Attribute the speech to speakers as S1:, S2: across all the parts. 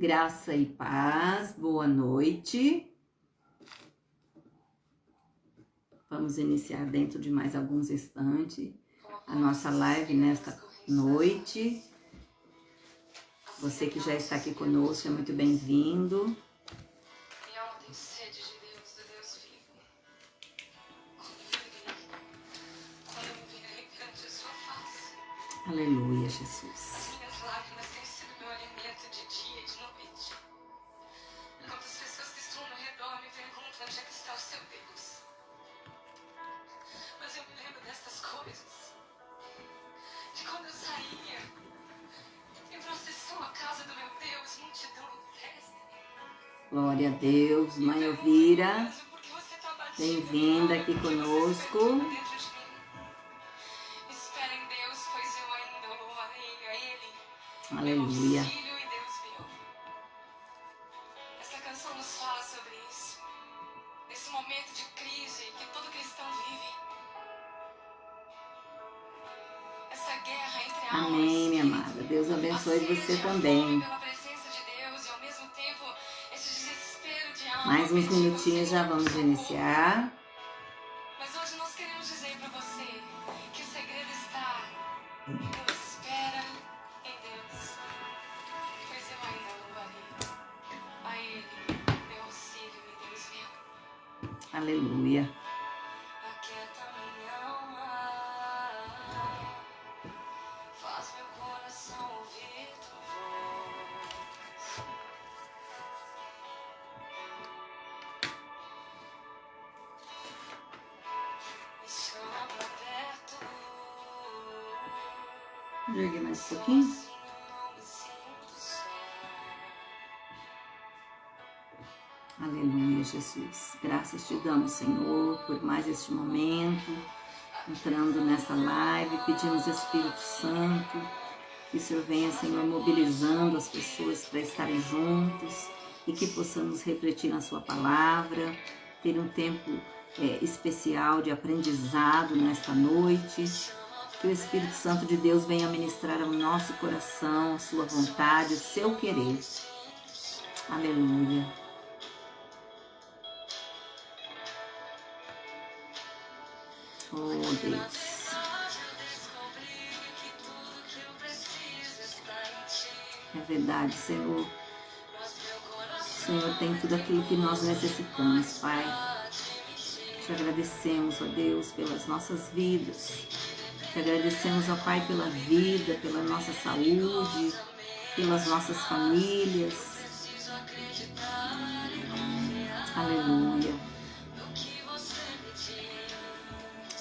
S1: Graça e paz, boa noite. Vamos iniciar dentro de mais alguns instantes a nossa live nesta noite. Você que já está aqui conosco é muito bem-vindo. Aleluia, Jesus. Glória a Deus, Mãe Elvira, bem-vinda aqui conosco. Aleluia.
S2: Essa canção nos fala sobre isso. Nesse momento de crise que todo cristão vive. Essa guerra entre almas.
S1: Amém, minha amada. Deus abençoe você também. Mais uns minutinhos já vamos iniciar.
S2: Mas hoje nós queremos dizer para você que o segredo está no espera em Deus. Pois eu ainda louvarei a Ele, meu auxílio e Deus meu.
S1: Aleluia.
S2: Aquieta minha alma, faz meu coração ouvir tua voz. Me chama pra perto.
S1: Joguei mais um pouquinho.
S2: Sozinho não me sinto só.
S1: Aleluia, Jesus. Graças te damos, Senhor, por mais este momento. Entrando nessa live, pedimos Espírito Santo, que o Senhor venha, Senhor, mobilizando as pessoas para estarem juntos e que possamos refletir na sua palavra, ter um tempo especial de aprendizado nesta noite. Que o Espírito Santo de Deus venha ministrar ao nosso coração a sua vontade, o seu querer. Aleluia. Oh, Deus. É verdade, Senhor. O Senhor tem tudo aquilo que nós necessitamos, Pai. Te agradecemos, ó Deus, pelas nossas vidas. Te agradecemos, ó Pai, pela vida, pela nossa saúde, pelas nossas famílias. Aleluia.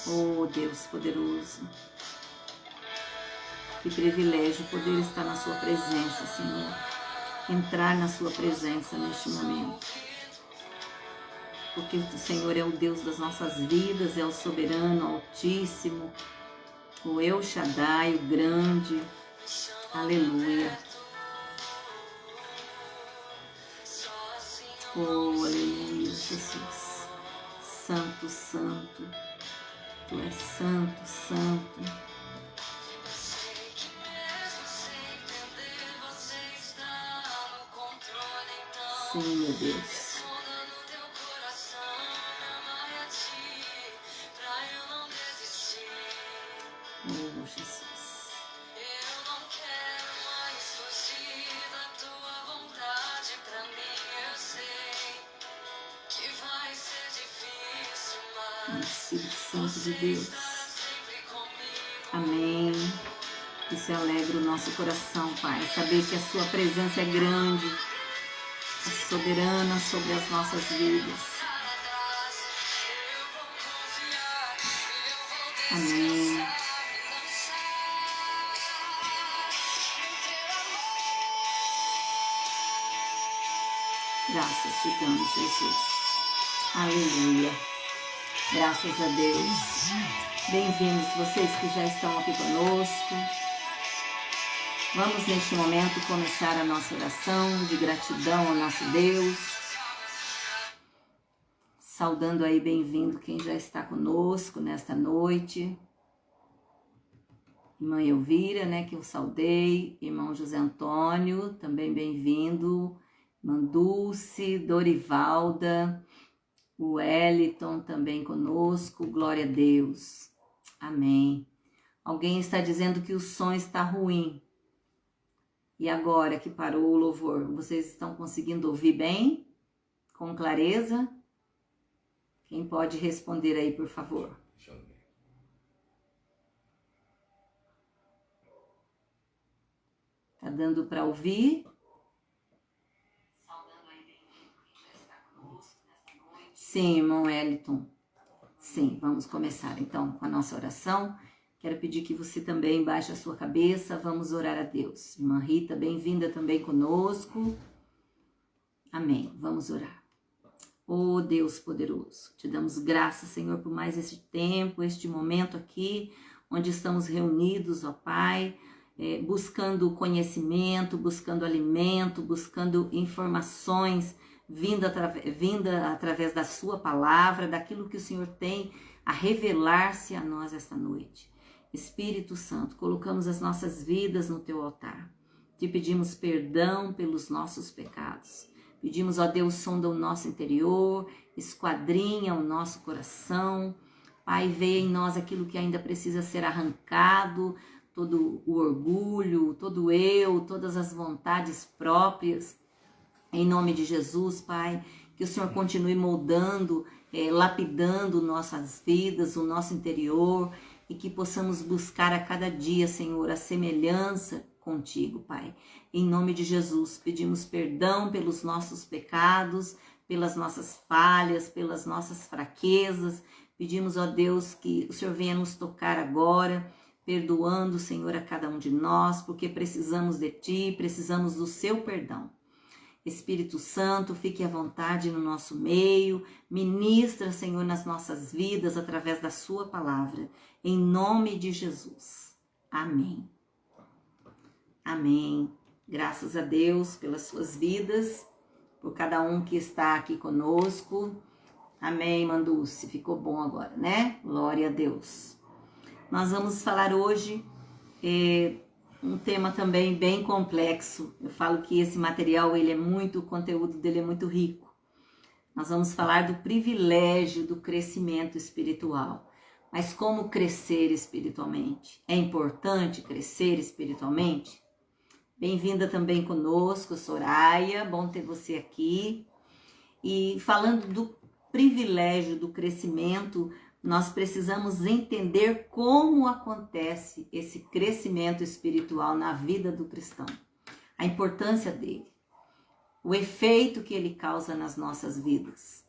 S1: Oh, Deus poderoso. Que privilégio poder estar na sua presença, Senhor. Entrar na sua presença neste momento. Porque o Senhor é o Deus das nossas vidas, é o soberano, altíssimo, o El Shaddai, o grande. Aleluia. Oh, aleluia, Jesus. Santo, santo. Tu és santo, santo. Sim, meu Deus. Oh, Jesus.
S2: Eu não quero mais fugir da tua vontade pra mim. Eu sei que vai ser difícil, mas
S1: Espírito Santo de Deus.
S2: sempre comigo.
S1: Amém. Isso alegra o nosso coração, Pai. Saber que a sua presença é grande, é soberana sobre as nossas vidas. Amém. Graças te damos, Jesus. Aleluia. Graças a Deus. Bem-vindos vocês que já estão aqui conosco. Vamos neste momento começar a nossa oração de gratidão ao nosso Deus. Saudando aí, bem-vindo quem já está conosco nesta noite. Irmã Elvira, né, que eu saudei, irmão José Antônio, também bem-vindo, irmã Dulce, Dorivalda, o Wellington também conosco, glória a Deus, amém. Alguém está dizendo que o som está ruim, e agora que parou o louvor, vocês estão conseguindo ouvir bem? Com clareza? Quem pode responder aí, por favor? Deixa eu ver. Tá dando para ouvir? Saudando aí bem-vindo quem já está conosco nesta noite. Sim, irmão Wellington. Sim, vamos começar então com a nossa oração. Quero pedir que você também baixe a sua cabeça, vamos orar a Deus. Irmã Rita, bem-vinda também conosco. Amém, vamos orar. Oh Deus poderoso, te damos graças, Senhor, por mais este tempo, este momento aqui, onde estamos reunidos, ó Pai, buscando conhecimento, buscando alimento, buscando informações, vinda através da sua palavra, daquilo que o Senhor tem a revelar-se a nós esta noite. Espírito Santo, colocamos as nossas vidas no teu altar. Te pedimos perdão pelos nossos pecados. Pedimos, ó Deus, sonda o nosso interior, esquadrinha o nosso coração. Pai, vê em nós aquilo que ainda precisa ser arrancado, todo o orgulho, todo o eu, todas as vontades próprias. Em nome de Jesus, Pai, que o Senhor continue moldando, lapidando nossas vidas, o nosso interior, e que possamos buscar a cada dia, Senhor, a semelhança contigo, Pai. Em nome de Jesus, pedimos perdão pelos nossos pecados, pelas nossas falhas, pelas nossas fraquezas. Pedimos, ó Deus, que o Senhor venha nos tocar agora, perdoando, Senhor, a cada um de nós, porque precisamos de Ti, precisamos do Seu perdão. Espírito Santo, fique à vontade no nosso meio, ministra, Senhor, nas nossas vidas, através da sua palavra, em nome de Jesus. Amém. Amém. Graças a Deus pelas suas vidas, por cada um que está aqui conosco. Amém, Manduce. Ficou bom agora, né? Glória a Deus. Nós vamos falar hoje um tema também bem complexo. Eu falo que esse material, o conteúdo dele é muito rico. Nós vamos falar do privilégio do crescimento espiritual. Mas como crescer espiritualmente? É importante crescer espiritualmente? Bem-vinda também conosco, Soraya, bom ter você aqui. E falando do privilégio do crescimento, nós precisamos entender como acontece esse crescimento espiritual na vida do cristão. A importância dele, o efeito que ele causa nas nossas vidas.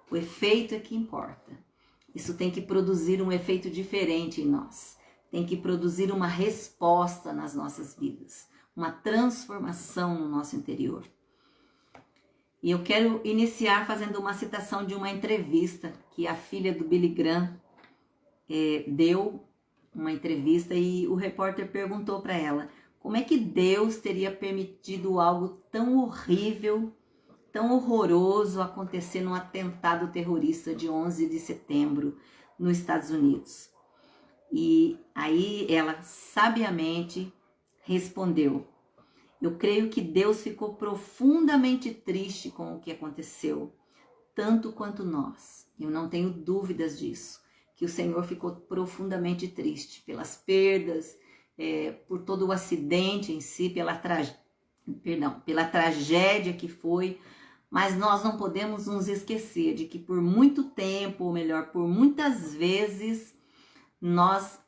S1: O efeito é que importa. Isso tem que produzir um efeito diferente em nós. Tem que produzir uma resposta nas nossas vidas. Uma transformação no nosso interior. E eu quero iniciar fazendo uma citação de uma entrevista que a filha do Billy Graham deu uma entrevista, e o repórter perguntou para ela como é que Deus teria permitido algo tão horrível, tão horroroso acontecer num atentado terrorista de 11 de setembro nos Estados Unidos. E aí ela sabiamente respondeu: eu creio que Deus ficou profundamente triste com o que aconteceu, tanto quanto nós. Eu não tenho dúvidas disso, que o Senhor ficou profundamente triste pelas perdas, por todo o acidente em si, pela tragédia que foi. Mas nós não podemos nos esquecer de que por muito tempo, ou melhor, por muitas vezes, nós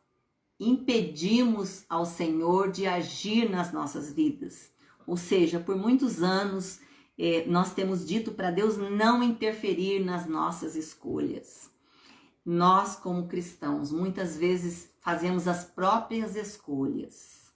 S1: impedimos ao Senhor de agir nas nossas vidas. Ou seja, por muitos anos nós temos dito para Deus não interferir nas nossas escolhas. Nós, como cristãos, muitas vezes fazemos as próprias escolhas,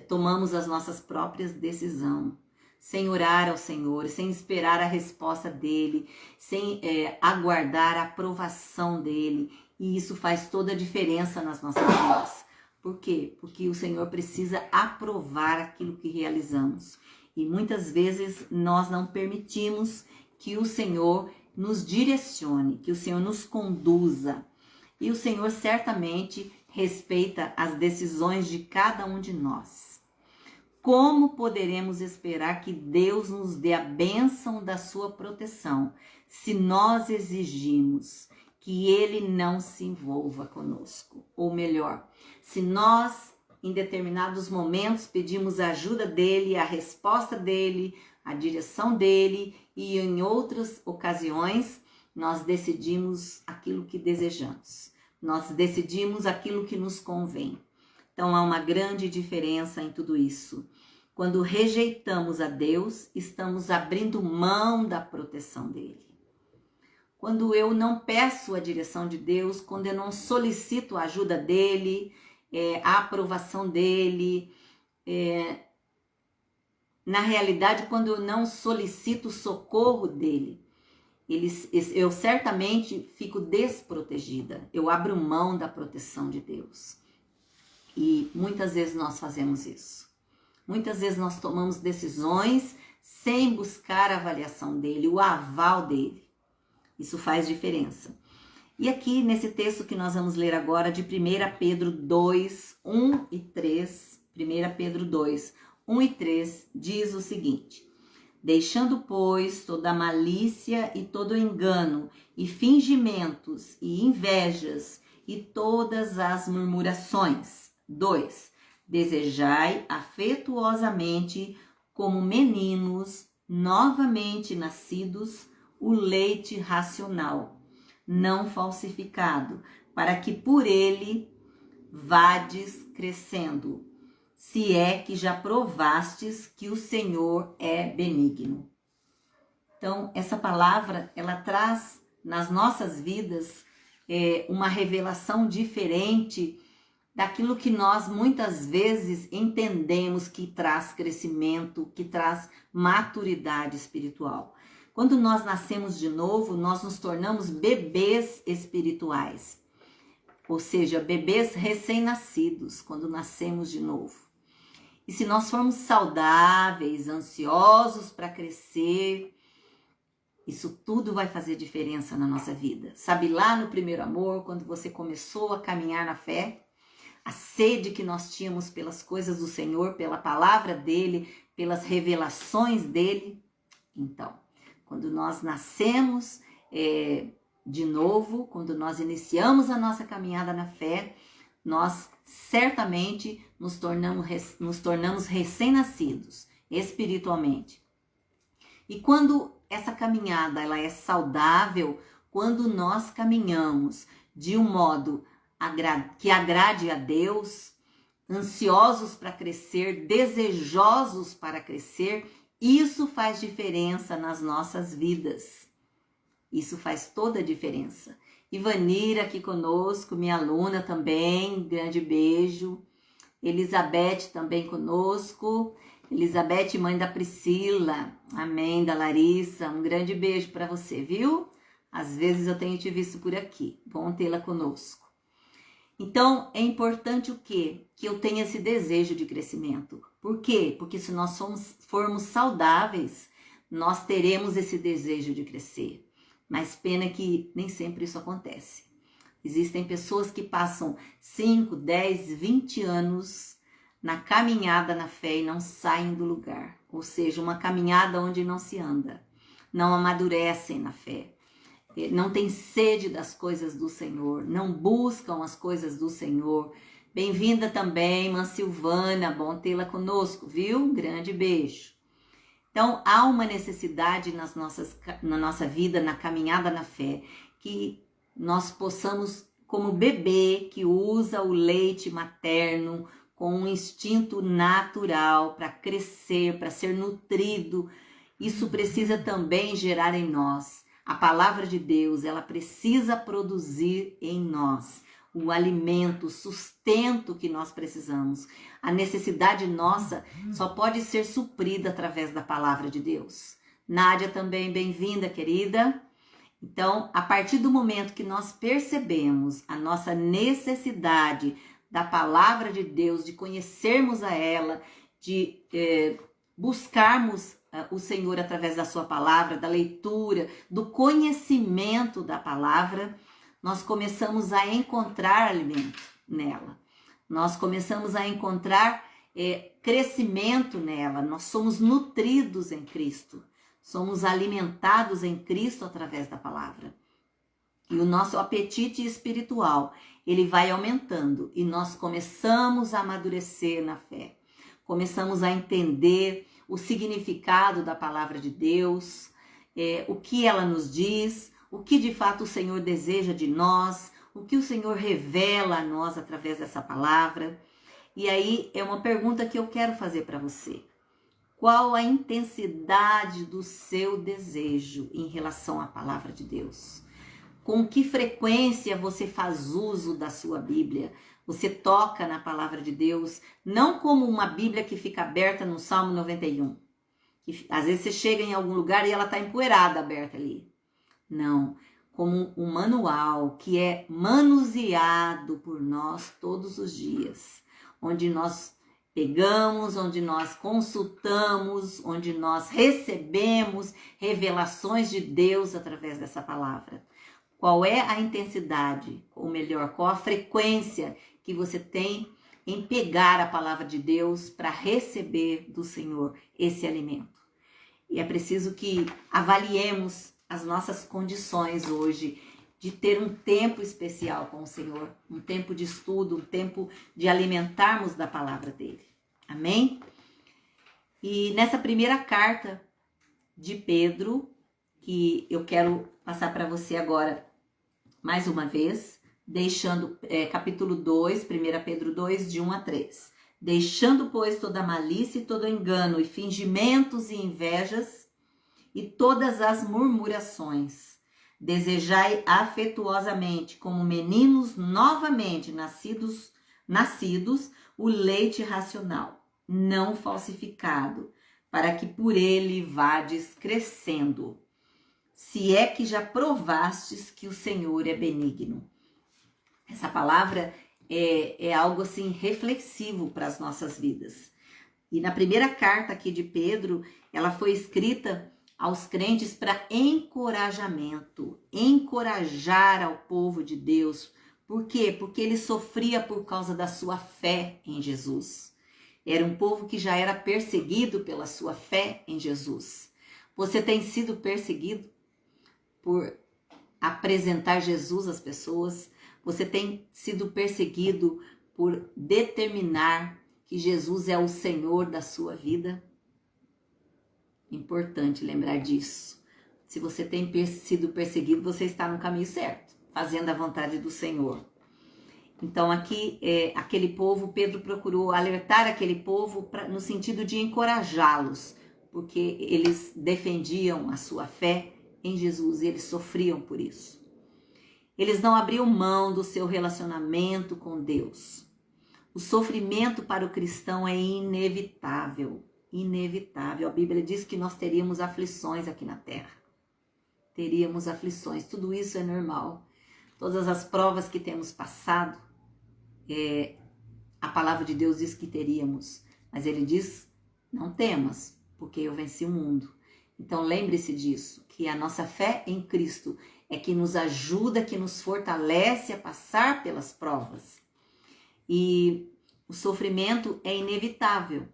S1: tomamos as nossas próprias decisões, sem orar ao Senhor, sem esperar a resposta dele, sem aguardar a aprovação dele. E isso faz toda a diferença nas nossas vidas. Por quê? Porque o Senhor precisa aprovar aquilo que realizamos. E muitas vezes nós não permitimos que o Senhor nos direcione, que o Senhor nos conduza. E o Senhor certamente respeita as decisões de cada um de nós. Como poderemos esperar que Deus nos dê a bênção da sua proteção se nós exigimos que Ele não se envolva conosco? Ou melhor, se nós, em determinados momentos, pedimos a ajuda dEle, a resposta dEle, a direção dEle, e em outras ocasiões nós decidimos aquilo que desejamos. Nós decidimos aquilo que nos convém. Então há uma grande diferença em tudo isso. Quando rejeitamos a Deus, estamos abrindo mão da proteção dEle. Quando eu não peço a direção de Deus, quando eu não solicito a ajuda dEle, a aprovação dEle, na realidade, quando eu não solicito o socorro dEle, eu certamente fico desprotegida. Eu abro mão da proteção de Deus. E muitas vezes nós fazemos isso. Muitas vezes nós tomamos decisões sem buscar a avaliação dele, o aval dele. Isso faz diferença. E aqui nesse texto que nós vamos ler agora, de 1 Pedro 2, 1 e 3, 1 Pedro 2, 1 e 3, diz o seguinte: deixando, pois, toda malícia e todo engano, e fingimentos, e invejas, e todas as murmurações. 2. Desejai afetuosamente, como meninos novamente nascidos, o leite racional, não falsificado, para que por ele vades crescendo, se é que já provastes que o Senhor é benigno. Então, essa palavra, ela traz nas nossas vidas uma revelação diferente daquilo que nós muitas vezes entendemos que traz crescimento, que traz maturidade espiritual. Quando nós nascemos de novo, nós nos tornamos bebês espirituais, ou seja, bebês recém-nascidos, quando nascemos de novo. E se nós formos saudáveis, ansiosos para crescer, isso tudo vai fazer diferença na nossa vida. Sabe, lá no primeiro amor, quando você começou a caminhar na fé, a sede que nós tínhamos pelas coisas do Senhor, pela palavra dele, pelas revelações dele. Então, quando nós nascemos de novo, quando nós iniciamos a nossa caminhada na fé, nós certamente nos tornamos recém-nascidos espiritualmente. E quando essa caminhada ela é saudável, quando nós caminhamos de um modo que agrade a Deus, ansiosos para crescer, desejosos para crescer, isso faz diferença nas nossas vidas. Isso faz toda a diferença. Ivanira aqui conosco, minha aluna também, grande beijo. Elizabeth também conosco. Elizabeth, mãe da Priscila, amém, da Larissa, um grande beijo para você, viu? Às vezes eu tenho te visto por aqui, bom tê-la conosco. Então, é importante o quê? Que eu tenha esse desejo de crescimento. Por quê? Porque se nós formos saudáveis, nós teremos esse desejo de crescer. Mas pena que nem sempre isso acontece. Existem pessoas que passam 5, 10, 20 anos na caminhada na fé e não saem do lugar. Ou seja, uma caminhada onde não se anda. Não amadurecem na fé. Não têm sede das coisas do Senhor. Não buscam as coisas do Senhor. Bem-vinda também, irmã Silvana. Bom tê-la conosco, viu? Grande beijo. Então, há uma necessidade na nossa vida, na caminhada na fé, que nós possamos, como bebê que usa o leite materno com um instinto natural para crescer, para ser nutrido, isso precisa também gerar em nós. A palavra de Deus, ela precisa produzir em nós o alimento, o sustento que nós precisamos. A necessidade nossa só pode ser suprida através da palavra de Deus. Nádia também, bem-vinda, querida. Então, a partir do momento que nós percebemos a nossa necessidade da palavra de Deus, de conhecermos a ela, de buscarmos o Senhor através da sua palavra, da leitura, do conhecimento da palavra, nós começamos a encontrar alimento. nela. Nós começamos a encontrar crescimento nela. Nós somos nutridos em Cristo. Somos alimentados em Cristo através da palavra. E o nosso apetite espiritual, ele vai aumentando. E nós começamos a amadurecer na fé. Começamos a entender o significado da palavra de Deus, o que ela nos diz, o que de fato o Senhor deseja de nós, o que o Senhor revela a nós através dessa palavra. E aí é uma pergunta que eu quero fazer para você. Qual a intensidade do seu desejo em relação à palavra de Deus? Com que frequência você faz uso da sua Bíblia? Você toca na palavra de Deus, não como uma Bíblia que fica aberta no Salmo 91. Que, às vezes você chega em algum lugar e ela está empoeirada, aberta ali. Não, como um manual que é manuseado por nós todos os dias. Onde nós pegamos, onde nós consultamos, onde nós recebemos revelações de Deus através dessa palavra. Qual é a intensidade, ou melhor, qual a frequência que você tem em pegar a palavra de Deus para receber do Senhor esse alimento? E é preciso que avaliemos as nossas condições hoje de ter um tempo especial com o Senhor, um tempo de estudo, um tempo de alimentarmos da palavra dele. Amém? E nessa primeira carta de Pedro, que eu quero passar para você agora mais uma vez, deixando capítulo 2, 1 Pedro 2, de 1 a 3. Deixando, pois, toda malícia e todo engano, e fingimentos e invejas, e todas as murmurações. Desejai afetuosamente, como meninos novamente nascidos, o leite racional, não falsificado, para que por ele vades crescendo, se é que já provastes que o Senhor é benigno. Essa palavra é algo assim reflexivo para as nossas vidas. E na primeira carta aqui de Pedro, ela foi escrita aos crentes para encorajamento, encorajar ao povo de Deus. Por quê? Porque ele sofria por causa da sua fé em Jesus. Era um povo que já era perseguido pela sua fé em Jesus. Você tem sido perseguido por apresentar Jesus às pessoas? Você tem sido perseguido por determinar que Jesus é o Senhor da sua vida? Importante lembrar disso. Se você tem sido perseguido, você está no caminho certo, fazendo a vontade do Senhor. Então aqui, aquele povo, Pedro procurou alertar aquele povo no sentido de encorajá-los, porque eles defendiam a sua fé em Jesus e eles sofriam por isso. Eles não abriam mão do seu relacionamento com Deus. O sofrimento para o cristão é inevitável. Inevitável. A Bíblia diz que nós teríamos aflições aqui na terra. Teríamos aflições. Tudo isso é normal. Todas as provas que temos passado, a palavra de Deus diz que teríamos. Mas ele diz, não temas, porque eu venci o mundo. Então lembre-se disso, que a nossa fé em Cristo é que nos ajuda, que nos fortalece a passar pelas provas. E o sofrimento é inevitável.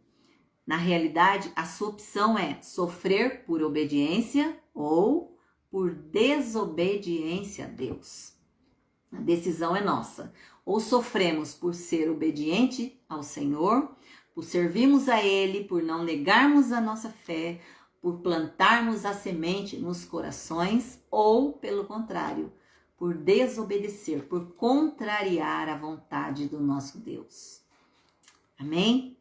S1: Na realidade, a sua opção é sofrer por obediência ou por desobediência a Deus. A decisão é nossa. Ou sofremos por ser obediente ao Senhor, por servirmos a Ele, por não negarmos a nossa fé, por plantarmos a semente nos corações, ou, pelo contrário, por desobedecer, por contrariar a vontade do nosso Deus. Amém?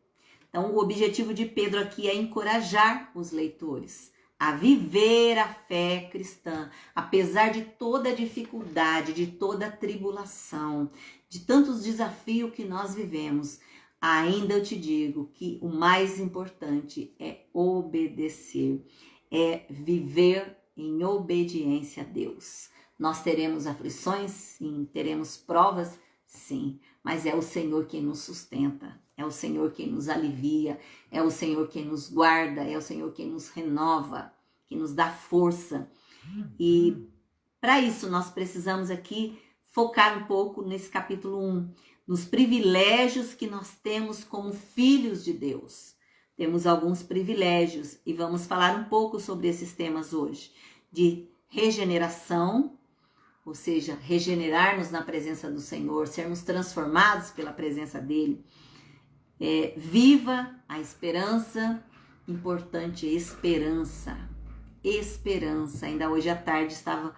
S1: Então, o objetivo de Pedro aqui é encorajar os leitores a viver a fé cristã, apesar de toda a dificuldade, de toda a tribulação, de tantos desafios que nós vivemos. Ainda eu te digo que o mais importante é obedecer, é viver em obediência a Deus. Nós teremos aflições? Sim. Teremos provas? Sim. Mas é o Senhor quem nos sustenta, é o Senhor quem nos alivia, é o Senhor quem nos guarda, é o Senhor quem nos renova, que nos dá força. E para isso nós precisamos aqui focar um pouco nesse capítulo 1, nos privilégios que nós temos como filhos de Deus. Temos alguns privilégios e vamos falar um pouco sobre esses temas hoje. De regeneração, ou seja, regenerar-nos na presença do Senhor, sermos transformados pela presença dele. Viva a esperança, importante, esperança. Ainda hoje à tarde estava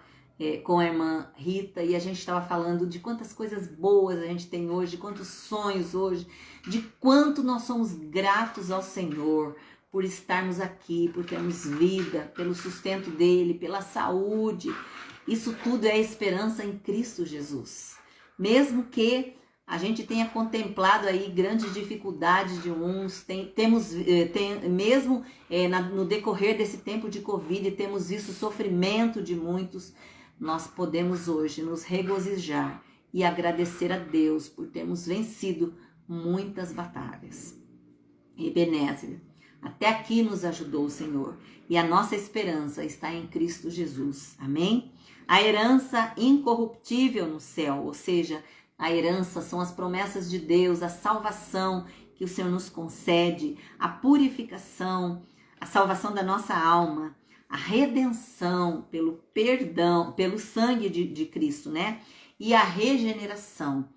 S1: com a irmã Rita e a gente estava falando de quantas coisas boas a gente tem hoje, de quantos sonhos hoje, de quanto nós somos gratos ao Senhor por estarmos aqui, por termos vida, pelo sustento dele, pela saúde. Isso tudo é esperança em Cristo Jesus. Mesmo que a gente tenha contemplado aí grandes dificuldades de uns, mesmo no decorrer desse tempo de Covid, temos visto o sofrimento de muitos, nós podemos hoje nos regozijar e agradecer a Deus por termos vencido muitas batalhas. Ebenezer, até aqui nos ajudou o Senhor e a nossa esperança está em Cristo Jesus. Amém? A herança incorruptível no céu, ou seja, a herança são as promessas de Deus, a salvação que o Senhor nos concede, a purificação, a salvação da nossa alma, a redenção pelo perdão, pelo sangue de Cristo, né? E a regeneração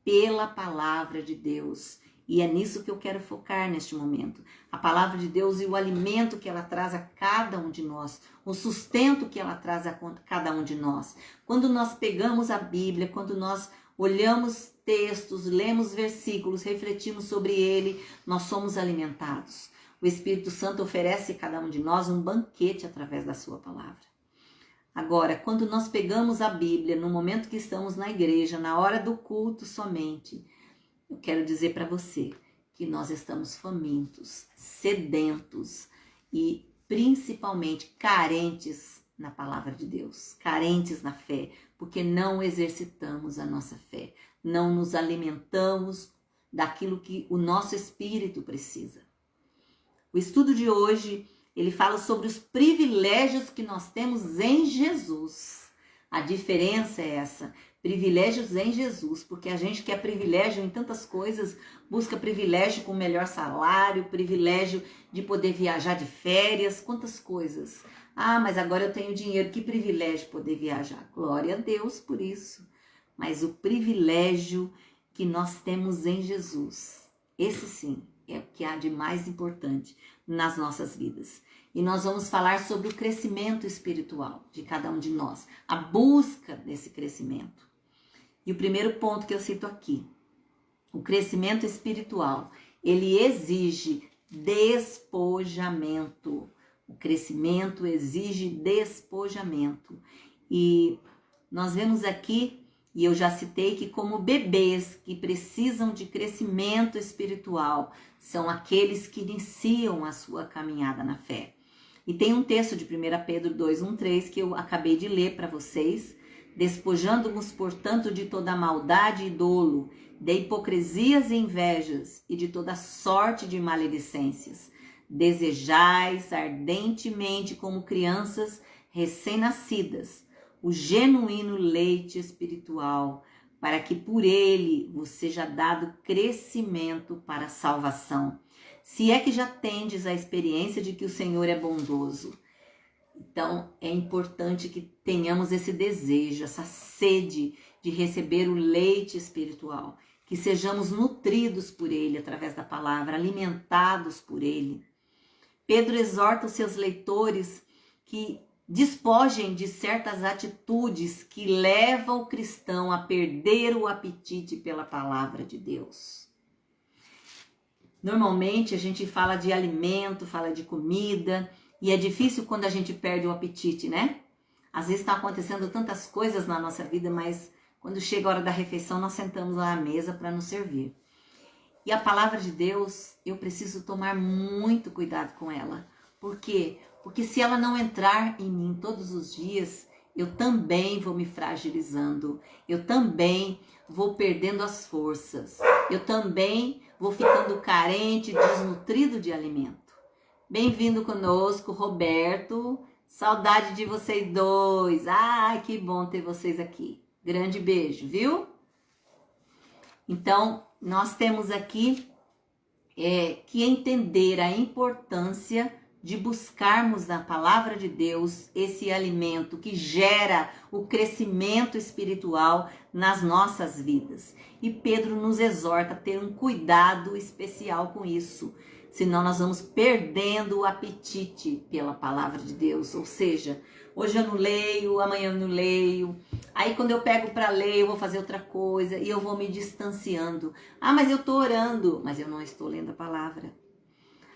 S1: pela palavra de Deus. E é nisso que eu quero focar neste momento. A palavra de Deus e o alimento que ela traz a cada um de nós, o sustento que ela traz a cada um de nós. Quando nós pegamos a Bíblia, quando nós olhamos textos, lemos versículos, refletimos sobre ele, nós somos alimentados. O Espírito Santo oferece a cada um de nós um banquete através da sua palavra. Agora, quando nós pegamos a Bíblia, no momento que estamos na igreja, na hora do culto somente, eu quero dizer para você que nós estamos famintos, sedentos e principalmente carentes na palavra de Deus, carentes na fé, porque não exercitamos a nossa fé, não nos alimentamos daquilo que o nosso espírito precisa. O estudo de hoje, ele fala sobre os privilégios que nós temos em Jesus. A diferença é essa, privilégios em Jesus, porque a gente quer privilégio em tantas coisas, busca privilégio com melhor salário, privilégio de poder viajar de férias, quantas coisas. Ah, mas agora eu tenho dinheiro, que privilégio poder viajar. Glória a Deus por isso. Mas o privilégio que nós temos em Jesus, esse sim, é o que há de mais importante nas nossas vidas. E nós vamos falar sobre o crescimento espiritual de cada um de nós, a busca desse crescimento. E o primeiro ponto que eu cito aqui, o crescimento espiritual, ele exige despojamento. O crescimento exige despojamento. E nós vemos aqui, e eu já citei, que como bebês que precisam de crescimento espiritual, são aqueles que iniciam a sua caminhada na fé. E tem um texto de 1 Pedro 2:1-3 que eu acabei de ler para vocês. Despojando-nos, portanto, de toda maldade e dolo, de hipocrisias e invejas, e de toda sorte de maledicências. Desejais ardentemente, como crianças recém-nascidas, o genuíno leite espiritual, para que por ele vos seja dado crescimento para a salvação. Se é que já tendes a experiência de que o Senhor é bondoso. Então, é importante que tenhamos esse desejo, essa sede de receber o leite espiritual, que sejamos nutridos por ele através da palavra, alimentados por ele. Pedro exorta os seus leitores que despojem de certas atitudes que levam o cristão a perder o apetite pela palavra de Deus. Normalmente a gente fala de alimento, fala de comida, e é difícil quando a gente perde o apetite, né? Às vezes estão acontecendo tantas coisas na nossa vida, mas quando chega a hora da refeição, nós sentamos lá à mesa para nos servir. E a palavra de Deus, eu preciso tomar muito cuidado com ela. Por quê? Porque se ela não entrar em mim todos os dias, eu também vou me fragilizando, eu também vou perdendo as forças, eu também vou ficando carente, desnutrido de alimento. Bem-vindo conosco, Roberto. Saudade de vocês dois. Ai, que bom ter vocês aqui. Grande beijo, viu? Então, nós temos aqui que entender a importância de buscarmos na palavra de Deus esse alimento que gera o crescimento espiritual nas nossas vidas. E Pedro nos exorta a ter um cuidado especial com isso, senão nós vamos perdendo o apetite pela palavra de Deus. Ou seja, hoje eu não leio, amanhã eu não leio, aí quando eu pego para ler eu vou fazer outra coisa e eu vou me distanciando. Ah, mas eu estou orando, mas eu não estou lendo a palavra.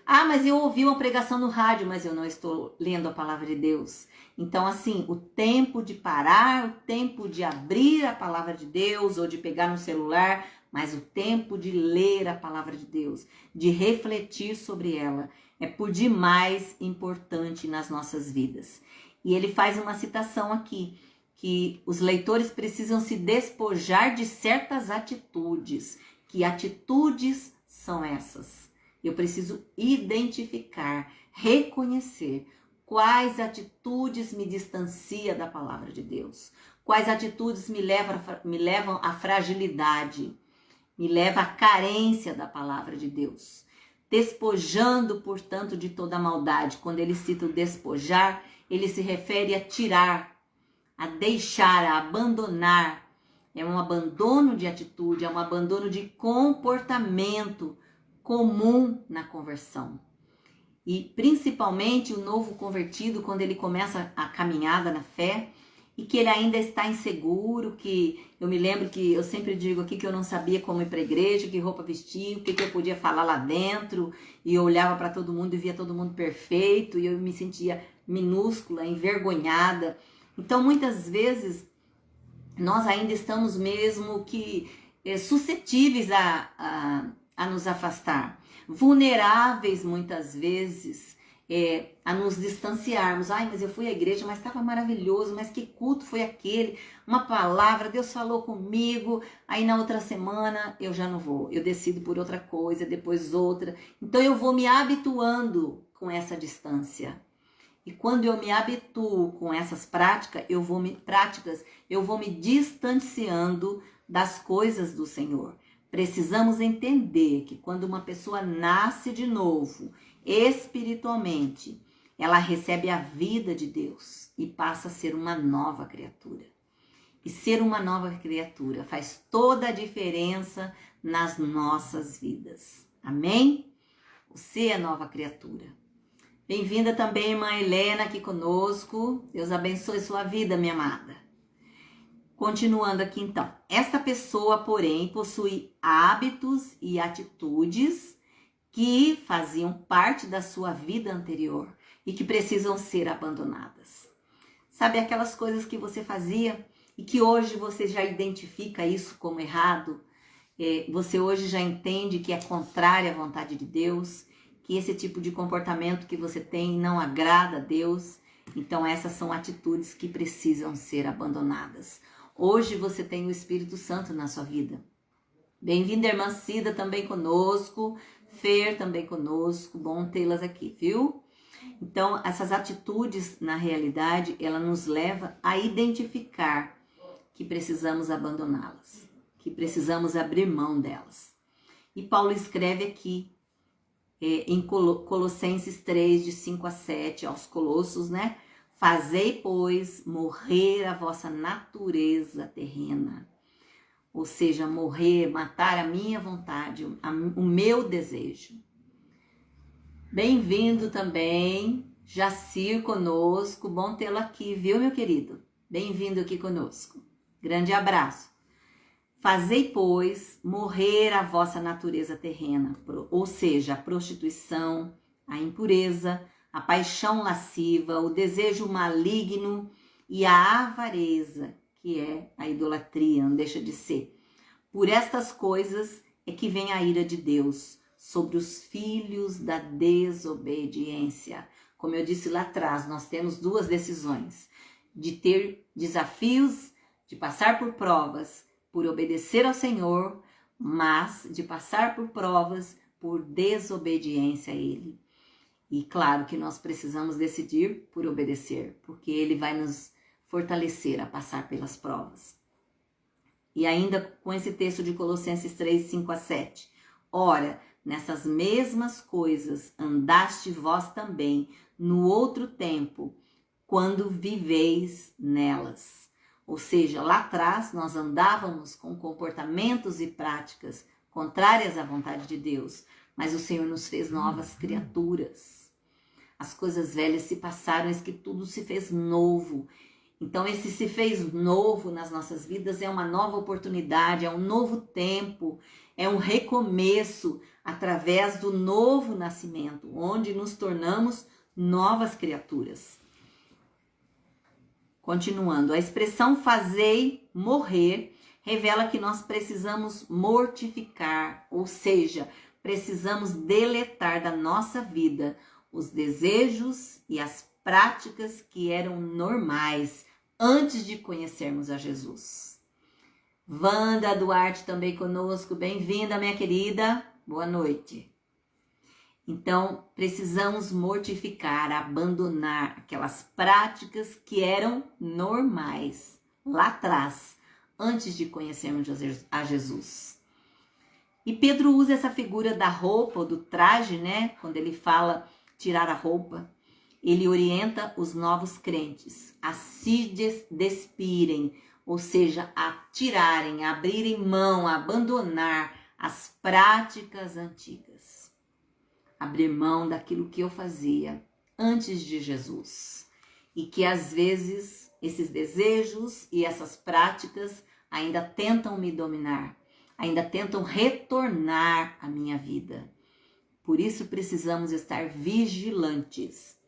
S1: Ah, mas eu ouvi uma pregação no rádio, mas eu não estou lendo a palavra de Deus. Então, assim, o tempo de parar, o tempo de abrir a palavra de Deus ou de pegar no celular, mas o tempo de ler a palavra de Deus, de refletir sobre ela, é por demais importante nas nossas vidas. E ele faz uma citação aqui, que os leitores precisam se despojar de certas atitudes. Que atitudes são essas? Eu preciso identificar, reconhecer quais atitudes me distanciam da palavra de Deus, quais atitudes me levam à fragilidade, me levam à carência da palavra de Deus. Despojando, portanto, de toda maldade. Quando ele cita o despojar, ele se refere a tirar, a deixar, a abandonar. É um abandono de atitude, é um abandono de comportamento comum na conversão. E principalmente o novo convertido, quando ele começa a caminhada na fé e que ele ainda está inseguro, que eu me lembro que eu sempre digo aqui que eu não sabia como ir para a igreja, que roupa vestir, o que eu podia falar lá dentro, e eu olhava para todo mundo e via todo mundo perfeito e eu me sentia minúscula, envergonhada. Então muitas vezes nós ainda estamos mesmo que suscetíveis a nos afastar, vulneráveis muitas vezes a nos distanciarmos. Ai, mas eu fui à igreja, mas estava maravilhoso, mas que culto foi aquele? Uma palavra, Deus falou comigo, aí na outra semana eu já não vou, eu decido por outra coisa, depois outra. Então eu vou me habituando com essa distância. E quando eu me habituo com essas práticas, eu vou me distanciando das coisas do Senhor. Precisamos entender que quando uma pessoa nasce de novo, espiritualmente, ela recebe a vida de Deus e passa a ser uma nova criatura. E ser uma nova criatura faz toda a diferença nas nossas vidas. Amém? Você é nova criatura. Bem-vinda também, irmã Helena, aqui conosco. Deus abençoe sua vida, minha amada. Continuando aqui então, esta pessoa, porém, possui hábitos e atitudes que faziam parte da sua vida anterior e que precisam ser abandonadas. Sabe aquelas coisas que você fazia e que hoje você já identifica isso como errado? Você hoje já entende que é contrário à vontade de Deus, que esse tipo de comportamento que você tem não agrada a Deus. Então essas são atitudes que precisam ser abandonadas. Hoje você tem o Espírito Santo na sua vida. Bem-vinda, irmã Cida, também conosco. Fer, também conosco. Bom tê-las aqui, viu? Então, essas atitudes, na realidade, ela nos leva a identificar que precisamos abandoná-las, que precisamos abrir mão delas. E Paulo escreve aqui, em Colossenses 3, de 5 a 7, aos Colossos, né? Fazei, pois, morrer a vossa natureza terrena. Ou seja, morrer, matar a minha vontade, o meu desejo. Bem-vindo também, Jacir conosco. Bom tê-lo aqui, viu, meu querido? Bem-vindo aqui conosco. Grande abraço. Fazei, pois, morrer a vossa natureza terrena, ou seja, a prostituição, a impureza, a paixão lasciva, o desejo maligno e a avareza, que é a idolatria, não deixa de ser. Por estas coisas é que vem a ira de Deus sobre os filhos da desobediência. Como eu disse lá atrás, nós temos duas decisões: de ter desafios, de passar por provas, por obedecer ao Senhor, mas de passar por provas por desobediência a Ele. E claro que nós precisamos decidir por obedecer, porque Ele vai nos fortalecer a passar pelas provas. E ainda com esse texto de Colossenses 3, 5 a 7. Ora, nessas mesmas coisas andaste vós também no outro tempo, quando viveis nelas. Ou seja, lá atrás nós andávamos com comportamentos e práticas contrárias à vontade de Deus, mas o Senhor nos fez novas criaturas. As coisas velhas se passaram, eis que tudo se fez novo. Então esse se fez novo nas nossas vidas é uma nova oportunidade, é um novo tempo, é um recomeço através do novo nascimento, onde nos tornamos novas criaturas. Continuando, a expressão fazei morrer revela que nós precisamos mortificar, ou seja, precisamos deletar da nossa vida os desejos e as práticas que eram normais antes de conhecermos a Jesus. Wanda Duarte também conosco, bem-vinda, minha querida, boa noite. Então, precisamos mortificar, abandonar aquelas práticas que eram normais lá atrás, antes de conhecermos a Jesus. E Pedro usa essa figura da roupa, ou do traje, né? Quando ele fala tirar a roupa, ele orienta os novos crentes a se despirem, ou seja, a tirarem, a abrirem mão, a abandonar as práticas antigas. Abrir mão daquilo que eu fazia antes de Jesus. E que às vezes esses desejos e essas práticas ainda tentam me dominar, ainda tentam retornar à minha vida. Por isso precisamos estar vigilantes.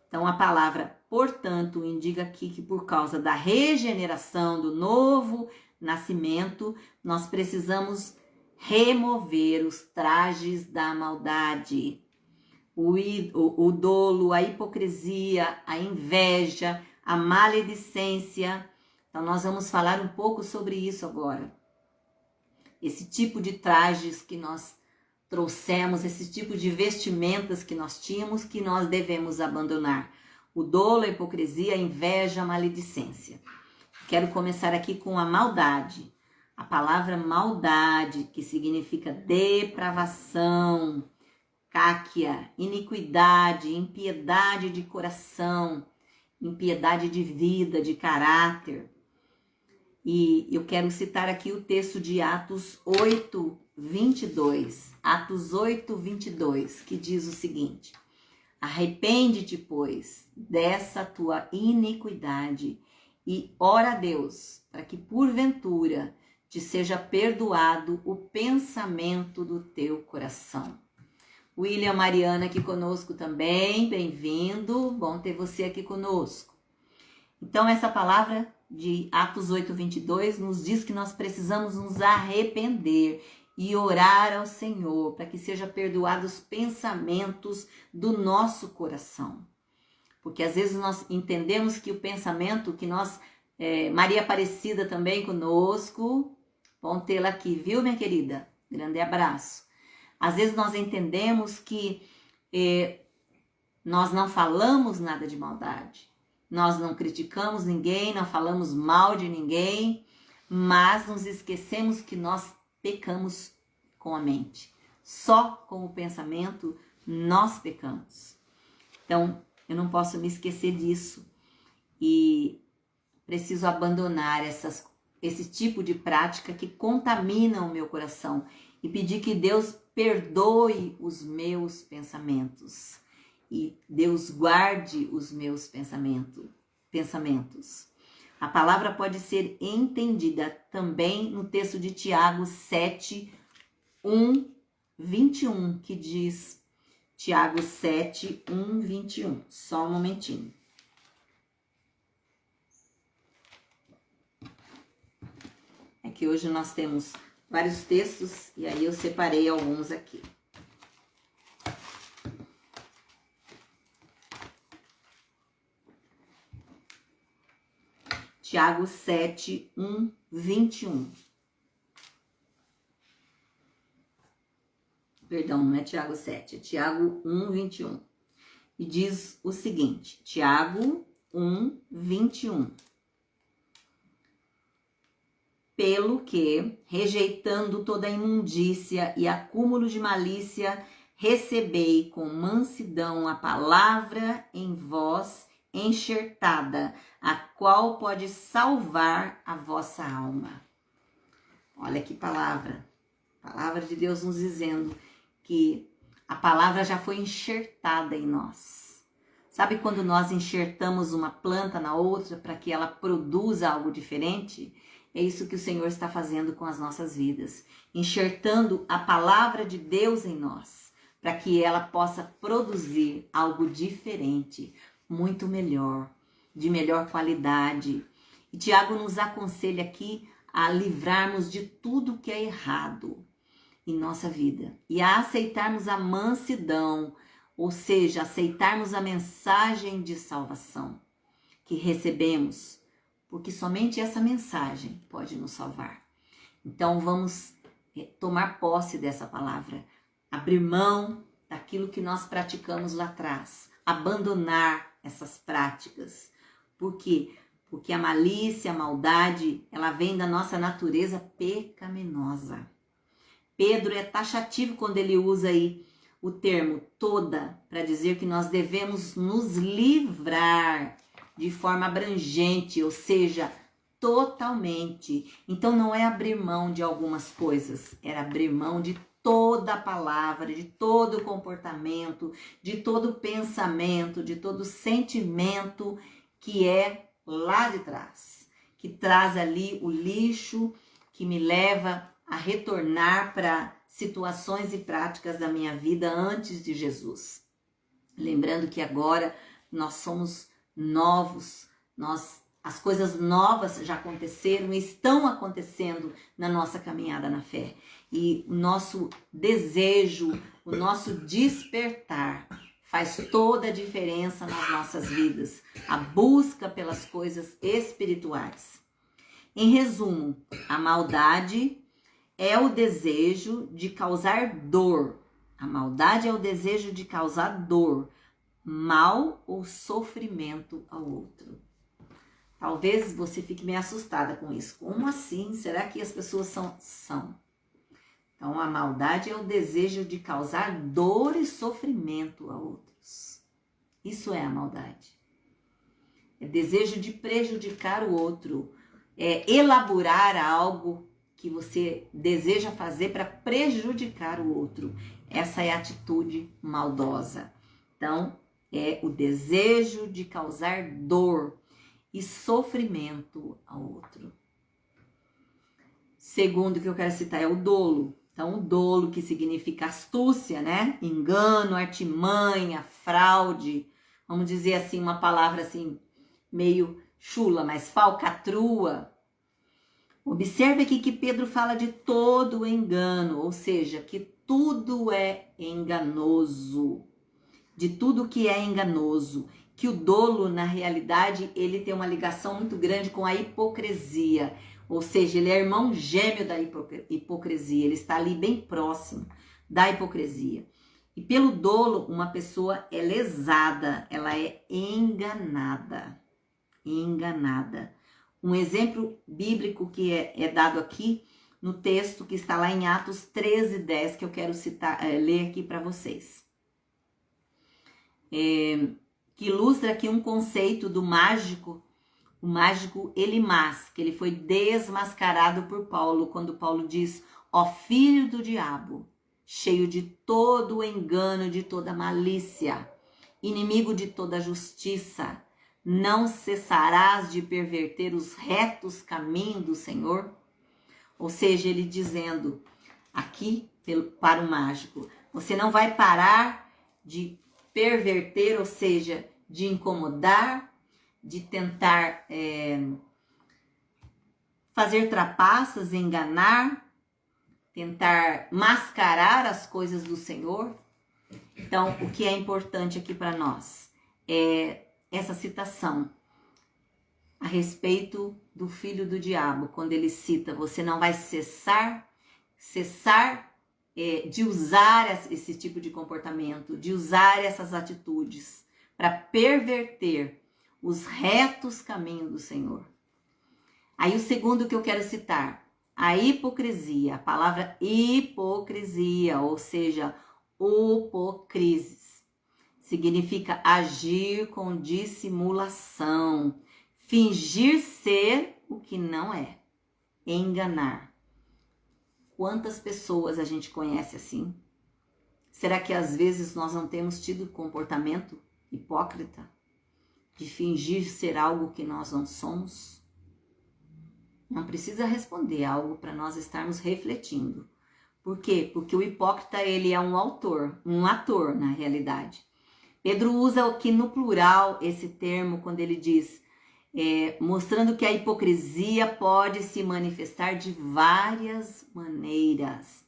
S1: Então a palavra, portanto, indica aqui que por causa da regeneração, do novo nascimento, nós precisamos remover os trajes da maldade, o dolo, a hipocrisia, a inveja, a maledicência. Então nós vamos falar um pouco sobre isso agora. Esse tipo de trajes que nós trouxemos, esse tipo de vestimentas que nós tínhamos, que nós devemos abandonar. O dolo, a hipocrisia, a inveja, a maledicência. Quero começar aqui com a maldade. A palavra maldade, que significa depravação, cáquia, iniquidade, impiedade de coração, impiedade de vida, de caráter. E eu quero citar aqui o texto de Atos 8, 22. Atos 8, 22, que diz o seguinte: arrepende-te, pois, dessa tua iniquidade e ora a Deus, para que porventura te seja perdoado o pensamento do teu coração. William Mariana aqui conosco também, bem-vindo, bom ter você aqui conosco. Então essa palavra de Atos 8, 22 nos diz que nós precisamos nos arrepender e orar ao Senhor para que seja perdoados os pensamentos do nosso coração. Porque às vezes nós entendemos que o pensamento que nós... Maria Aparecida também conosco, bom tê-la aqui, viu, minha querida? Grande abraço. Às vezes nós entendemos que nós não falamos nada de maldade, nós não criticamos ninguém, não falamos mal de ninguém, mas nos esquecemos que nós pecamos com a mente. Só com o pensamento nós pecamos. Então, eu não posso me esquecer disso e preciso abandonar esse tipo de prática que contamina o meu coração e pedir que Deus perdoe os meus pensamentos e Deus guarde os meus pensamentos. A palavra pode ser entendida também no texto de Tiago 7, 1, 21, que diz, Tiago 7, 1, 21. Só um momentinho. É que hoje nós temos vários textos e aí eu separei alguns aqui. Tiago 7, 1, 21. Perdão, não é Tiago 7, é Tiago 1, 21. E diz o seguinte, Tiago 1, 21. Pelo que, rejeitando toda imundícia e acúmulo de malícia, recebei com mansidão a palavra em vós enxertada, a qual pode salvar a vossa alma. Olha que palavra. Palavra de Deus nos dizendo que a palavra já foi enxertada em nós. Sabe quando nós enxertamos uma planta na outra para que ela produza algo diferente? É isso que o Senhor está fazendo com as nossas vidas. Enxertando a palavra de Deus em nós, para que ela possa produzir algo diferente, muito melhor, de melhor qualidade. E Tiago nos aconselha aqui a livrarmos de tudo que é errado em nossa vida e a aceitarmos a mansidão, ou seja, aceitarmos a mensagem de salvação que recebemos, porque somente essa mensagem pode nos salvar. Então vamos tomar posse dessa palavra, abrir mão daquilo que nós praticamos lá atrás, abandonar essas práticas. Por quê? Porque a malícia, a maldade, ela vem da nossa natureza pecaminosa. Pedro é taxativo quando ele usa aí o termo toda, para dizer que nós devemos nos livrar de forma abrangente, ou seja, totalmente. Então não é abrir mão de algumas coisas, é abrir mão de toda a palavra, de todo o comportamento, de todo o pensamento, de todo o sentimento que é lá de trás, que traz ali o lixo, que me leva a retornar para situações e práticas da minha vida antes de Jesus. Lembrando que agora nós somos novos, as coisas novas já aconteceram e estão acontecendo na nossa caminhada na fé. E o nosso desejo, o nosso despertar faz toda a diferença nas nossas vidas. A busca pelas coisas espirituais. Em resumo, a maldade é o desejo de causar dor. A maldade é o desejo de causar dor, mal ou sofrimento ao outro. Talvez você fique meio assustada com isso. Como assim? Será que as pessoas são? Então, a maldade é o desejo de causar dor e sofrimento a outros. Isso é a maldade. É desejo de prejudicar o outro. É elaborar algo que você deseja fazer para prejudicar o outro. Essa é a atitude maldosa. Então, é o desejo de causar dor e sofrimento ao outro. Segundo que eu quero citar é o dolo. Então, o dolo, que significa astúcia, né? Engano, artimanha, fraude. Vamos dizer assim, uma palavra assim, meio chula, mas falcatrua. Observe aqui que Pedro fala de todo o engano, ou seja, que tudo é enganoso. De tudo que é enganoso. Que o dolo, na realidade, ele tem uma ligação muito grande com a hipocrisia. Ou seja, ele é irmão gêmeo da hipocrisia. Ele está ali bem próximo da hipocrisia. E pelo dolo, uma pessoa é lesada, ela é enganada. Enganada. Um exemplo bíblico que é dado aqui no texto que está lá em Atos 13:10, que eu quero ler aqui para vocês. Que ilustra aqui um conceito do mágico, o mágico Elimas, que ele foi desmascarado por Paulo, quando Paulo diz: ó filho do diabo, cheio de todo o engano, de toda malícia, inimigo de toda justiça, não cessarás de perverter os retos caminhos do Senhor? Ou seja, ele dizendo aqui para o mágico, você não vai parar de perverter, ou seja, de incomodar, de tentar fazer trapaças, enganar, tentar mascarar as coisas do Senhor. Então, o que é importante aqui para nós é essa citação a respeito do filho do diabo, quando ele cita, você não vai cessar de usar esse tipo de comportamento, de usar essas atitudes para perverter os retos caminhos do Senhor. Aí o segundo que eu quero citar, A hipocrisia, a palavra hipocrisia, ou seja, hipocrisis, significa agir com dissimulação, fingir ser o que não é, enganar. Quantas pessoas a gente conhece assim? Será que às vezes nós não temos tido comportamento hipócrita? De fingir ser algo que nós não somos? Não precisa responder algo para nós estarmos refletindo. Por quê? Porque o hipócrita, ele é um ator na realidade. Pedro usa aqui no plural esse termo quando ele diz, mostrando que a hipocrisia pode se manifestar de várias maneiras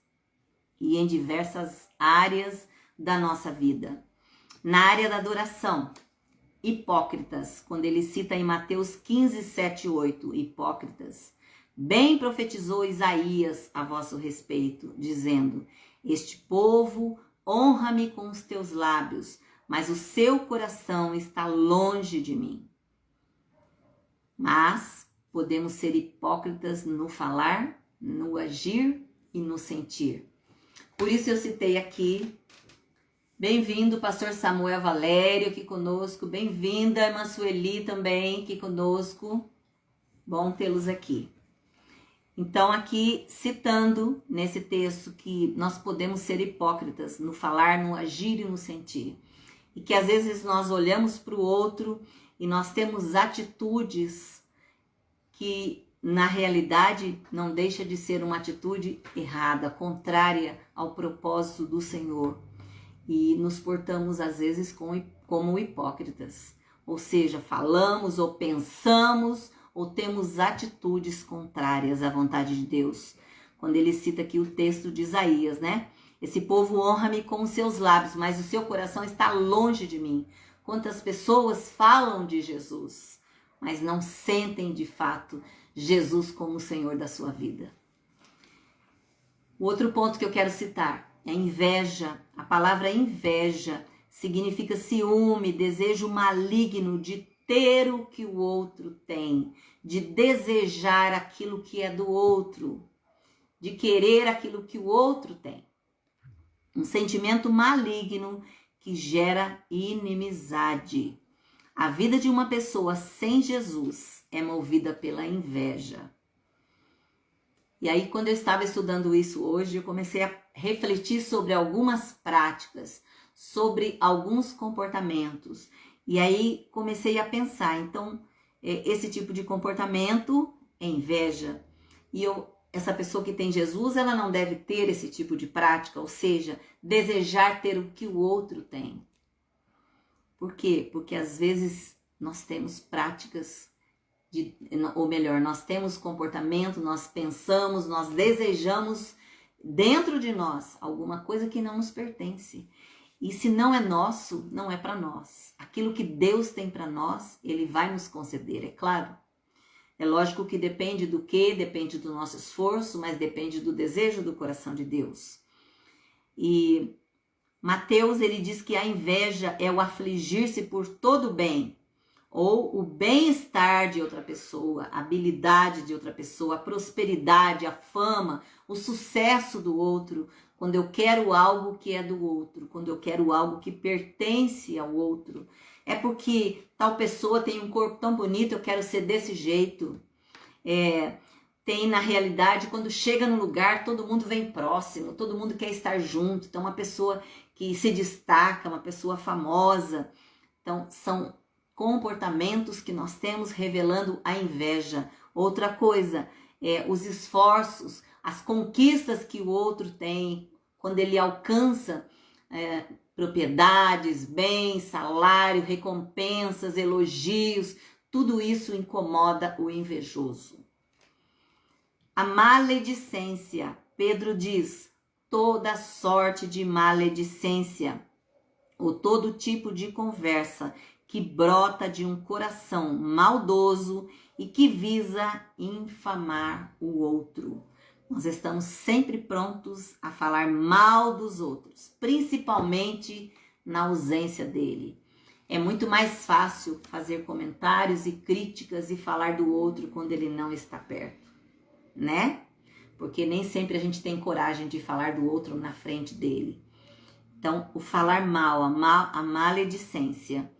S1: e em diversas áreas da nossa vida. Na área da adoração, hipócritas, quando ele cita em Mateus 15, 7, 8, hipócritas, bem profetizou Isaías a vosso respeito, dizendo, este povo honra-me com os teus lábios, mas o seu coração está longe de mim. Mas podemos ser hipócritas no falar, no agir e no sentir. Por isso eu citei aqui. Bem-vindo, pastor Samuel Valério aqui conosco. Bem-vinda, irmã Sueli também aqui conosco. Bom tê-los aqui. Então, aqui citando nesse texto que nós podemos ser hipócritas no falar, no agir e no sentir. E que às vezes nós olhamos para o outro e nós temos atitudes que na realidade não deixa de ser uma atitude errada, contrária ao propósito do Senhor. E nos portamos às vezes como hipócritas, ou seja, falamos ou pensamos ou temos atitudes contrárias à vontade de Deus. Quando ele cita aqui o texto de Isaías, né? Esse povo honra-me com os seus lábios, mas o seu coração está longe de mim. Quantas pessoas falam de Jesus, mas não sentem de fato Jesus como o Senhor da sua vida. O outro ponto que eu quero citar é inveja. A palavra inveja significa ciúme, desejo maligno de ter o que o outro tem, de desejar aquilo que é do outro, de querer aquilo que o outro tem. Um sentimento maligno que gera inimizade. A vida de uma pessoa sem Jesus é movida pela inveja. E aí, quando eu estava estudando isso hoje, eu comecei a refletir sobre algumas práticas, sobre alguns comportamentos. E aí, comecei a pensar, então, esse tipo de comportamento é inveja. E essa pessoa que tem Jesus, ela não deve ter esse tipo de prática, ou seja, desejar ter o que o outro tem. Por quê? Porque às vezes nós temos práticas, ou melhor, nós temos comportamento, nós pensamos, nós desejamos dentro de nós alguma coisa que não nos pertence. E se não é nosso, não é para nós. Aquilo que Deus tem para nós, Ele vai nos conceder, é claro. É lógico que depende do quê? Depende do nosso esforço, mas depende do desejo do coração de Deus. E Mateus, ele diz que a inveja é o afligir-se por todo o bem, ou o bem-estar de outra pessoa, a habilidade de outra pessoa, a prosperidade, a fama, o sucesso do outro, quando eu quero algo que é do outro, quando eu quero algo que pertence ao outro. É porque tal pessoa tem um corpo tão bonito, eu quero ser desse jeito. Tem na realidade, quando chega no lugar, todo mundo vem próximo, todo mundo quer estar junto. Então, uma pessoa que se destaca, uma pessoa famosa. Então, são comportamentos que nós temos revelando a inveja. Outra coisa, os esforços, as conquistas que o outro tem, quando ele alcança propriedades, bens, salário, recompensas, elogios, tudo isso incomoda o invejoso. A maledicência, Pedro diz, toda sorte de maledicência, ou todo tipo de conversa que brota de um coração maldoso e que visa infamar o outro. Nós estamos sempre prontos a falar mal dos outros, principalmente na ausência dele. É muito mais fácil fazer comentários e críticas e falar do outro quando ele não está perto, né? porque nem sempre a gente tem coragem de falar do outro na frente dele. Então, o falar mal, a maledicência,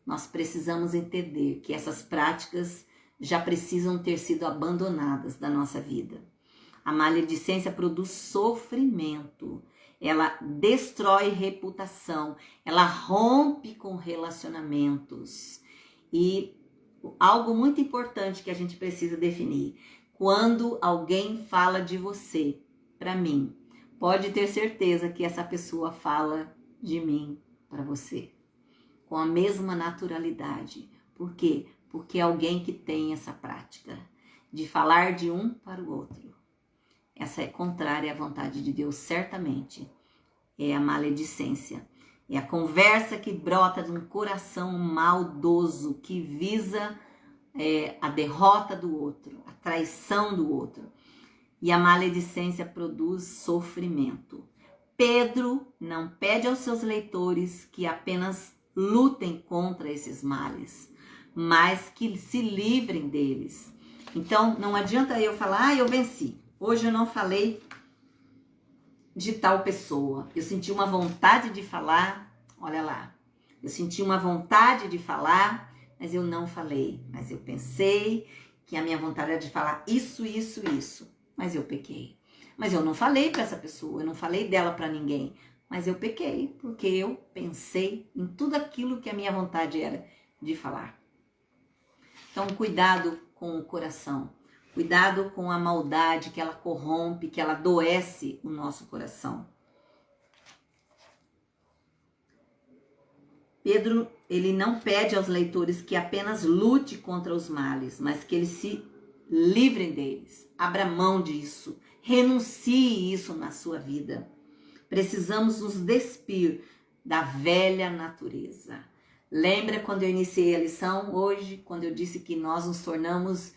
S1: nós precisamos entender que essas práticas já precisam ter sido abandonadas da nossa vida. A maledicência produz sofrimento, ela destrói reputação, ela rompe com relacionamentos. E algo muito importante que a gente precisa definir: quando alguém fala de você, para mim, pode ter certeza que essa pessoa fala de mim para você, com a mesma naturalidade. Por quê? Porque é alguém que tem essa prática de falar de um para o outro. Essa é contrária à vontade de Deus, certamente. É a maledicência. É a conversa que brota de um coração maldoso, que visa a derrota do outro, a traição do outro. E a maledicência produz sofrimento. Pedro não pede aos seus leitores que apenas lutem contra esses males, mas que se livrem deles. Então, não adianta eu falar, eu venci. Hoje eu não falei de tal pessoa. Eu senti uma vontade de falar, olha lá. Eu senti uma vontade de falar, mas eu não falei. Mas eu pensei que a minha vontade era de falar isso, mas eu pequei. Mas eu não falei para essa pessoa, eu não falei dela para ninguém, mas eu pequei, porque eu pensei em tudo aquilo que a minha vontade era de falar. Então, cuidado com o coração. Cuidado com a maldade, que ela corrompe, que ela adoece o nosso coração. Pedro, ele não pede aos leitores que apenas lute contra os males, mas que eles se livrem deles. Abra mão disso. Renuncie isso na sua vida. Precisamos nos despir da velha natureza. Lembra quando eu iniciei a lição hoje, quando eu disse que nós nos tornamos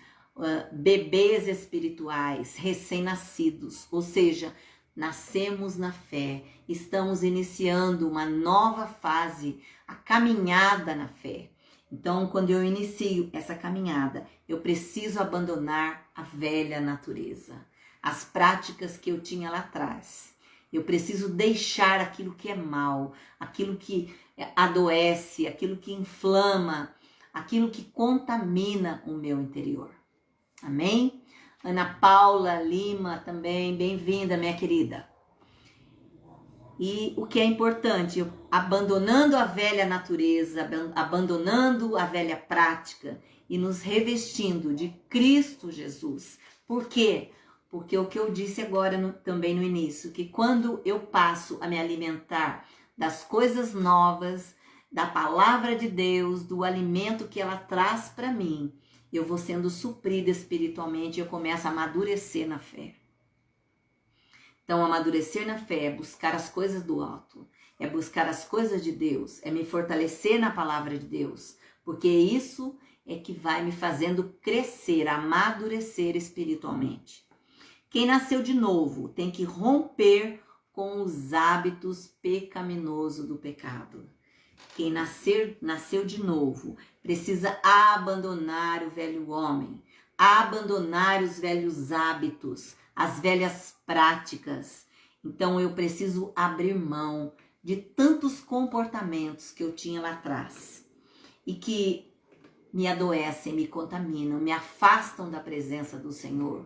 S1: bebês espirituais, recém-nascidos, ou seja, nascemos na fé, estamos iniciando uma nova fase, a caminhada na fé. Então, quando eu inicio essa caminhada, eu preciso abandonar a velha natureza, as práticas que eu tinha lá atrás. Eu preciso deixar aquilo que é mal, aquilo que adoece, aquilo que inflama, aquilo que contamina o meu interior. Amém? Ana Paula Lima também, bem-vinda, minha querida. E o que é importante, abandonando a velha natureza, abandonando a velha prática e nos revestindo de Cristo Jesus. Por quê? Porque o que eu disse agora também no início, que quando eu passo a me alimentar das coisas novas, da palavra de Deus, do alimento que ela traz para mim, eu vou sendo suprida espiritualmente e eu começo a amadurecer na fé. Então, amadurecer na fé é buscar as coisas do alto, é buscar as coisas de Deus, é me fortalecer na palavra de Deus, porque isso é que vai me fazendo crescer, amadurecer espiritualmente. Quem nasceu de novo tem que romper com os hábitos pecaminosos do pecado. Quem nasceu de novo precisa abandonar o velho homem, abandonar os velhos hábitos, as velhas práticas. Então eu preciso abrir mão de tantos comportamentos que eu tinha lá atrás e que me adoecem, me contaminam, me afastam da presença do Senhor.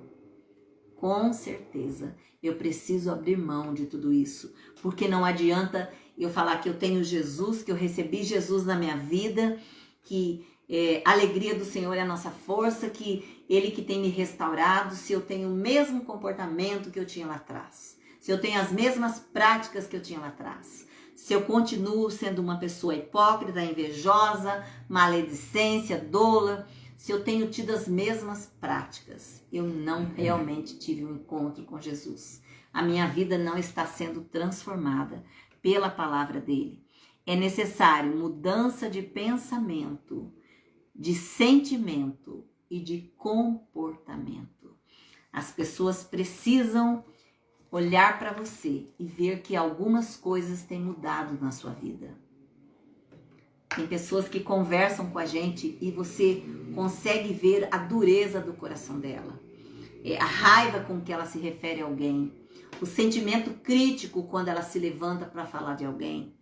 S1: Com certeza, eu preciso abrir mão de tudo isso, porque não adianta eu falar que eu tenho Jesus, que eu recebi Jesus na minha vida, que a alegria do Senhor é a nossa força, que Ele que tem me restaurado, se eu tenho o mesmo comportamento que eu tinha lá atrás, se eu tenho as mesmas práticas que eu tinha lá atrás, se eu continuo sendo uma pessoa hipócrita, invejosa, maledicência, dola, se eu tenho tido as mesmas práticas, eu não realmente tive um encontro com Jesus. A minha vida não está sendo transformada pela palavra dele. É necessário mudança de pensamento, de sentimento e de comportamento. As pessoas precisam olhar para você e ver que algumas coisas têm mudado na sua vida. Tem pessoas que conversam com a gente e você consegue ver a dureza do coração dela. a raiva com que ela se refere a alguém, o sentimento crítico quando ela se levanta para falar de alguém.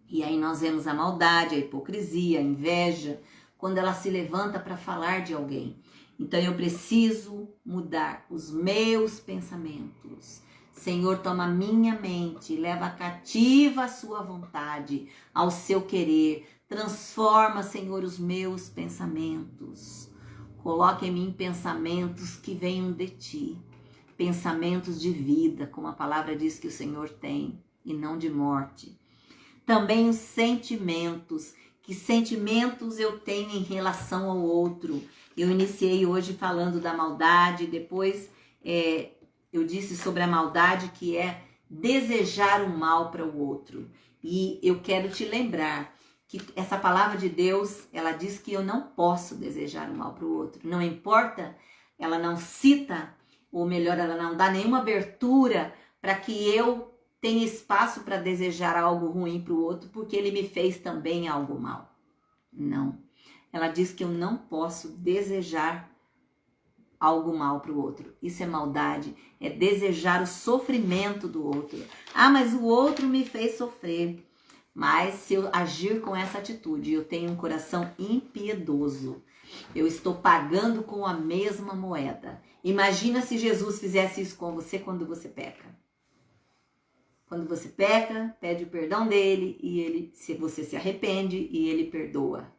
S1: E aí nós vemos a maldade, a hipocrisia, a inveja, quando ela se levanta para falar de alguém. Então eu preciso mudar os meus pensamentos. Senhor, toma minha mente, leva cativa a sua vontade, ao seu querer. Transforma, Senhor, os meus pensamentos. Coloque em mim pensamentos que venham de ti. Pensamentos de vida, como a palavra diz que o Senhor tem, e não de morte. Também os sentimentos. Que sentimentos eu tenho em relação ao outro? Eu iniciei hoje falando da maldade, depois eu disse sobre a maldade, que é desejar o mal para o outro. E eu quero te lembrar que essa palavra de Deus, ela diz que eu não posso desejar o mal para o outro. Não importa, ela não cita, ou melhor, ela não dá nenhuma abertura para que eu tenha espaço para desejar algo ruim para o outro, porque ele me fez também algo mal. Não. Ela diz que eu não posso desejar algo mal para o outro. Isso é maldade, é desejar o sofrimento do outro. Ah, mas o outro me fez sofrer. Mas se eu agir com essa atitude, eu tenho um coração impiedoso. Eu estou pagando com a mesma moeda. Imagina se Jesus fizesse isso com você quando você peca. Quando você peca, pede o perdão dele e se você se arrepende e ele perdoa.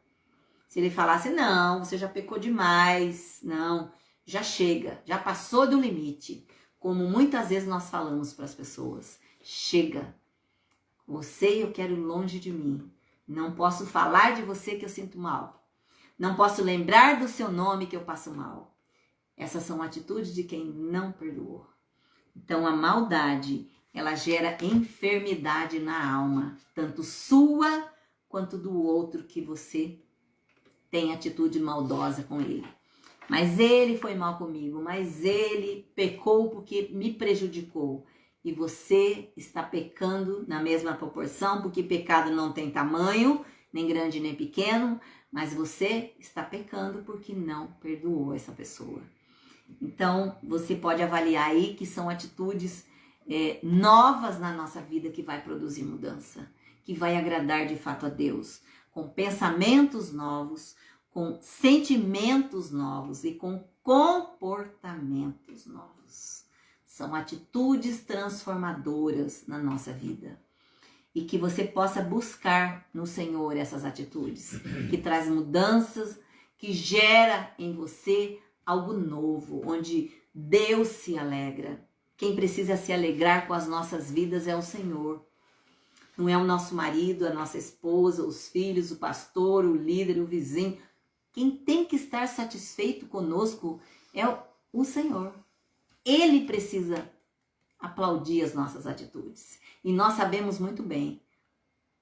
S1: Se ele falasse, não, você já pecou demais, não, já chega, já passou do limite. Como muitas vezes nós falamos para as pessoas, chega, você eu quero longe de mim. Não posso falar de você que eu sinto mal. Não posso lembrar do seu nome que eu passo mal. Essas são atitudes de quem não perdoou. Então a maldade, ela gera enfermidade na alma, tanto sua quanto do outro que você tem atitude maldosa com ele. Mas ele foi mal comigo, mas ele pecou porque me prejudicou. E você está pecando na mesma proporção, porque pecado não tem tamanho, nem grande nem pequeno, mas você está pecando porque não perdoou essa pessoa. Então, você pode avaliar aí que são atitudes novas na nossa vida que vai produzir mudança, que vai agradar de fato a Deus, com pensamentos novos, com sentimentos novos e com comportamentos novos. São atitudes transformadoras na nossa vida. E que você possa buscar no Senhor essas atitudes, que traz mudanças, que gera em você algo novo, onde Deus se alegra. Quem precisa se alegrar com as nossas vidas é o Senhor. Não é o nosso marido, a nossa esposa, os filhos, o pastor, o líder, o vizinho. Quem tem que estar satisfeito conosco é o Senhor. Ele precisa aplaudir as nossas atitudes. E nós sabemos muito bem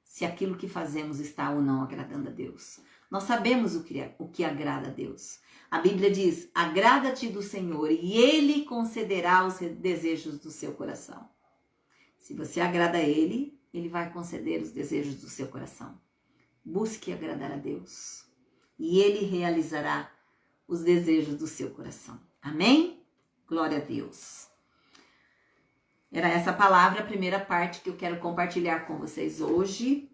S1: se aquilo que fazemos está ou não agradando a Deus. Nós sabemos o que agrada a Deus. A Bíblia diz, agrada-te do Senhor e Ele concederá os desejos do seu coração. Se você agrada a Ele, Ele vai conceder os desejos do seu coração. Busque agradar a Deus e Ele realizará os desejos do seu coração. Amém? Glória a Deus. Era essa palavra, a primeira parte que eu quero compartilhar com vocês hoje.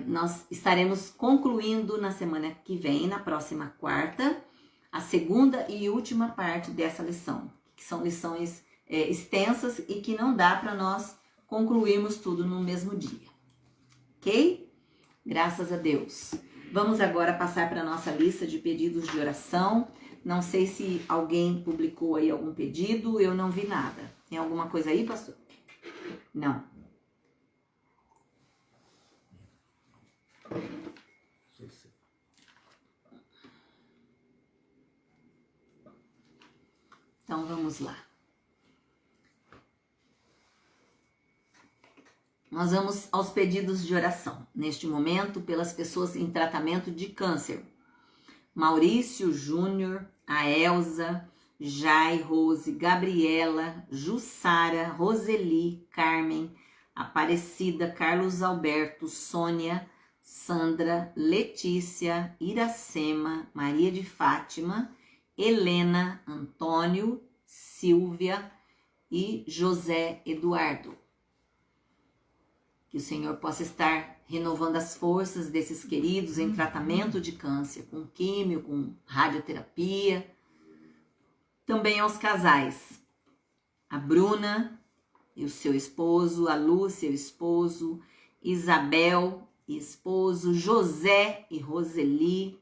S1: Nós estaremos concluindo na semana que vem, na próxima quarta, a segunda e última parte dessa lição, que são lições extensas e que não dá para nós concluirmos tudo no mesmo dia. Ok? Graças a Deus. Vamos agora passar para a nossa lista de pedidos de oração. Não sei se alguém publicou aí algum pedido, eu não vi nada. Tem alguma coisa aí, pastor? Não. Então vamos lá. Nós vamos aos pedidos de oração. Neste momento, pelas pessoas em tratamento de câncer. Maurício Júnior, a Elza, Jai, Rose, Gabriela, Jussara, Roseli, Carmen, Aparecida, Carlos Alberto, Sônia, Sandra, Letícia, Iracema, Maria de Fátima Helena, Antônio, Silvia e José Eduardo. Que o Senhor possa estar renovando as forças desses queridos em tratamento de câncer, com químio, com radioterapia. Também aos casais, a Bruna e o seu esposo, a Lúcia e o esposo, Isabel e esposo, José e Roseli.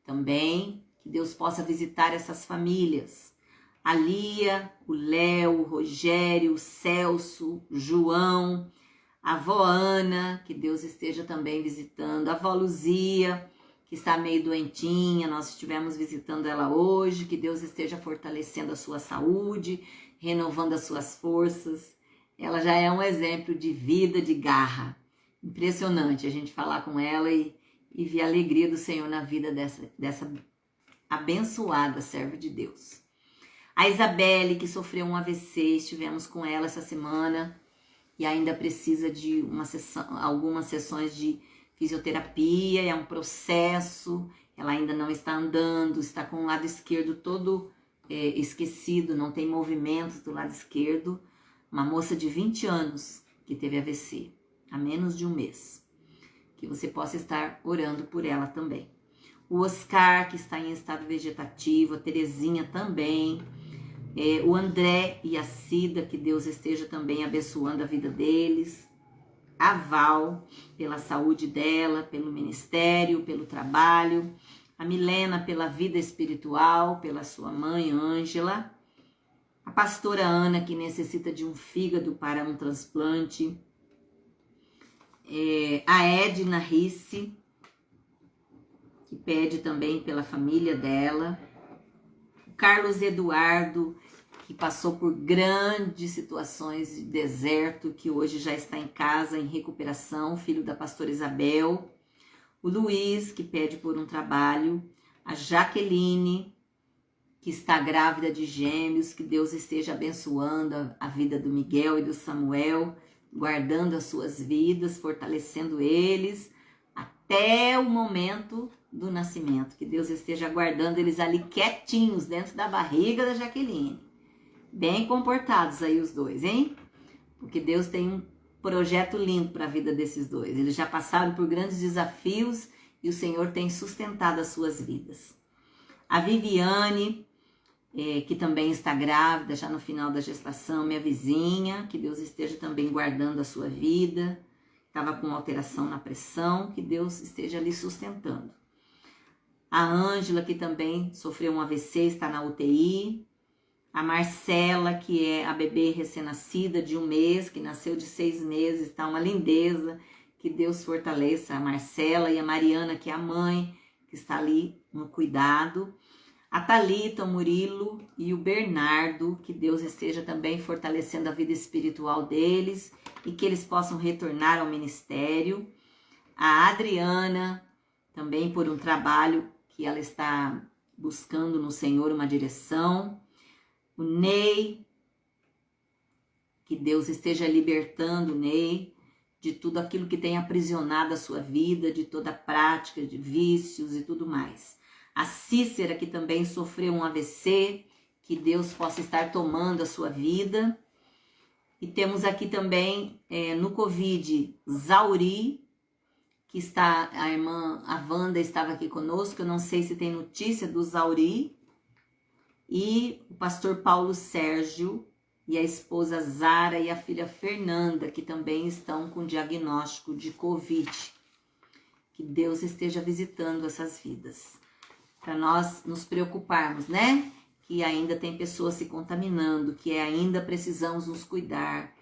S1: Também que Deus possa visitar essas famílias. A Lia, o Léo, o Rogério, o Celso, o João, a avó Ana, que Deus esteja também visitando, a avó Luzia, que está meio doentinha, nós estivemos visitando ela hoje, que Deus esteja fortalecendo a sua saúde, renovando as suas forças. Ela já é um exemplo de vida, de garra. Impressionante a gente falar com ela e ver a alegria do Senhor na vida dessa abençoada serva de Deus. A Isabelle, que sofreu um AVC, estivemos com ela essa semana e ainda precisa de algumas sessões de fisioterapia, é um processo, ela ainda não está andando, está com o lado esquerdo todo esquecido, não tem movimentos do lado esquerdo. Uma moça de 20 anos que teve AVC, há menos de um mês. Que você possa estar orando por ela também. O Oscar, que está em estado vegetativo, a Terezinha também, o André e a Cida, que Deus esteja também abençoando a vida deles. A Val, pela saúde dela, pelo ministério, pelo trabalho. A Milena, pela vida espiritual, pela sua mãe, Ângela. A pastora Ana, que necessita de um fígado para um transplante. A Edna Risse, que pede também pela família dela. O Carlos Eduardo, que passou por grandes situações de deserto, que hoje já está em casa, em recuperação, filho da pastora Isabel. O Luiz, que pede por um trabalho. A Jaqueline, que está grávida de gêmeos, que Deus esteja abençoando a vida do Miguel e do Samuel, guardando as suas vidas, fortalecendo eles, até o momento do nascimento, que Deus esteja guardando eles ali quietinhos, dentro da barriga da Jaqueline. Bem comportados aí os dois, hein? Porque Deus tem um projeto lindo para a vida desses dois. Eles já passaram por grandes desafios e o Senhor tem sustentado as suas vidas. A Viviane, que também está grávida, já no final da gestação, minha vizinha, que Deus esteja também guardando a sua vida. Estava com alteração na pressão, que Deus esteja ali sustentando. A Ângela, que também sofreu um AVC, está na UTI. A Marcela, que é a bebê recém-nascida de 1 mês, que nasceu de 6 meses, está uma lindeza. Que Deus fortaleça a Marcela. E a Mariana, que é a mãe, que está ali no cuidado. A Thalita, o Murilo e o Bernardo, que Deus esteja também fortalecendo a vida espiritual deles e que eles possam retornar ao ministério. A Adriana, também por um trabalho que ela está buscando no Senhor uma direção. O Ney, que Deus esteja libertando o Ney de tudo aquilo que tem aprisionado a sua vida, de toda prática de vícios e tudo mais. A Cícera, que também sofreu um AVC, que Deus possa estar tomando a sua vida. E temos aqui também no Covid, Zauri, que está, a irmã, a Wanda estava aqui conosco, eu não sei se tem notícia do Zauri. E o pastor Paulo Sérgio e a esposa Zara e a filha Fernanda, que também estão com diagnóstico de Covid. Que Deus esteja visitando essas vidas. Para nós nos preocuparmos, né? Que ainda tem pessoas se contaminando, que ainda precisamos nos cuidar.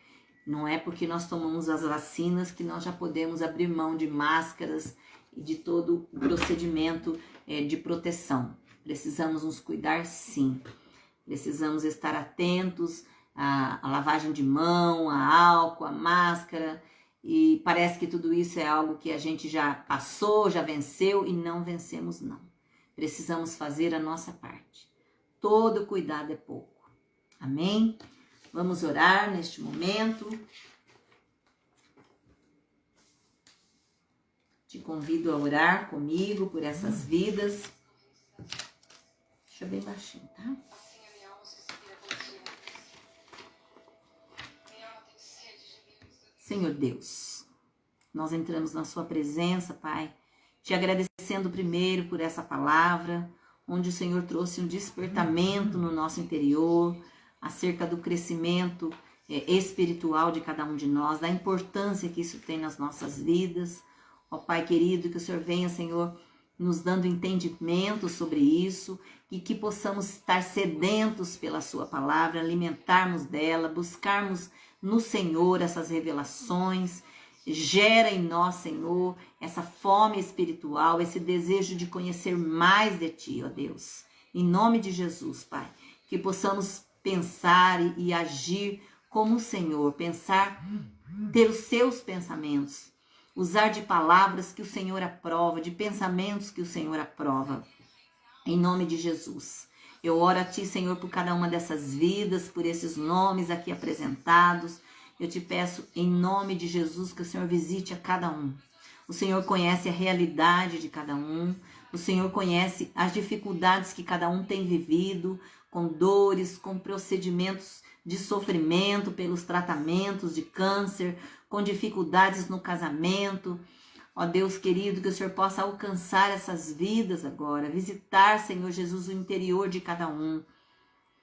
S1: Não é porque nós tomamos as vacinas que nós já podemos abrir mão de máscaras e de todo o procedimento de proteção. Precisamos nos cuidar, sim. Precisamos estar atentos à lavagem de mão, a álcool, a máscara. E parece que tudo isso é algo que a gente já passou, já venceu e não vencemos, não. Precisamos fazer a nossa parte. Todo cuidado é pouco. Amém? Vamos orar neste momento. Te convido a orar comigo por essas vidas. Deixa bem baixinho, tá?
S2: Assim a minha alma suspira pelos dias. Minha alma tem sede de Deus.
S1: Senhor Deus, nós entramos na sua presença, Pai, te agradecendo primeiro por essa palavra, onde o Senhor trouxe um despertamento no nosso interior, acerca do crescimento espiritual de cada um de nós, da importância que isso tem nas nossas vidas. Ó Pai querido, que o Senhor venha, Senhor, nos dando entendimento sobre isso, e que possamos estar sedentos pela sua palavra, alimentarmos dela, buscarmos no Senhor essas revelações. Gera em nós, Senhor, essa fome espiritual, esse desejo de conhecer mais de Ti, ó Deus. Em nome de Jesus, Pai, que possamos pensar e agir como o Senhor, pensar, ter os seus pensamentos, usar de palavras que o Senhor aprova, de pensamentos que o Senhor aprova. Em nome de Jesus. Eu oro a Ti, Senhor, por cada uma dessas vidas, por esses nomes aqui apresentados. Eu te peço, em nome de Jesus, que o Senhor visite a cada um. O Senhor conhece a realidade de cada um. O Senhor conhece as dificuldades que cada um tem vivido, com dores, com procedimentos de sofrimento pelos tratamentos de câncer, com dificuldades no casamento. Ó Deus querido, que o Senhor possa alcançar essas vidas agora, visitar, Senhor Jesus, o interior de cada um,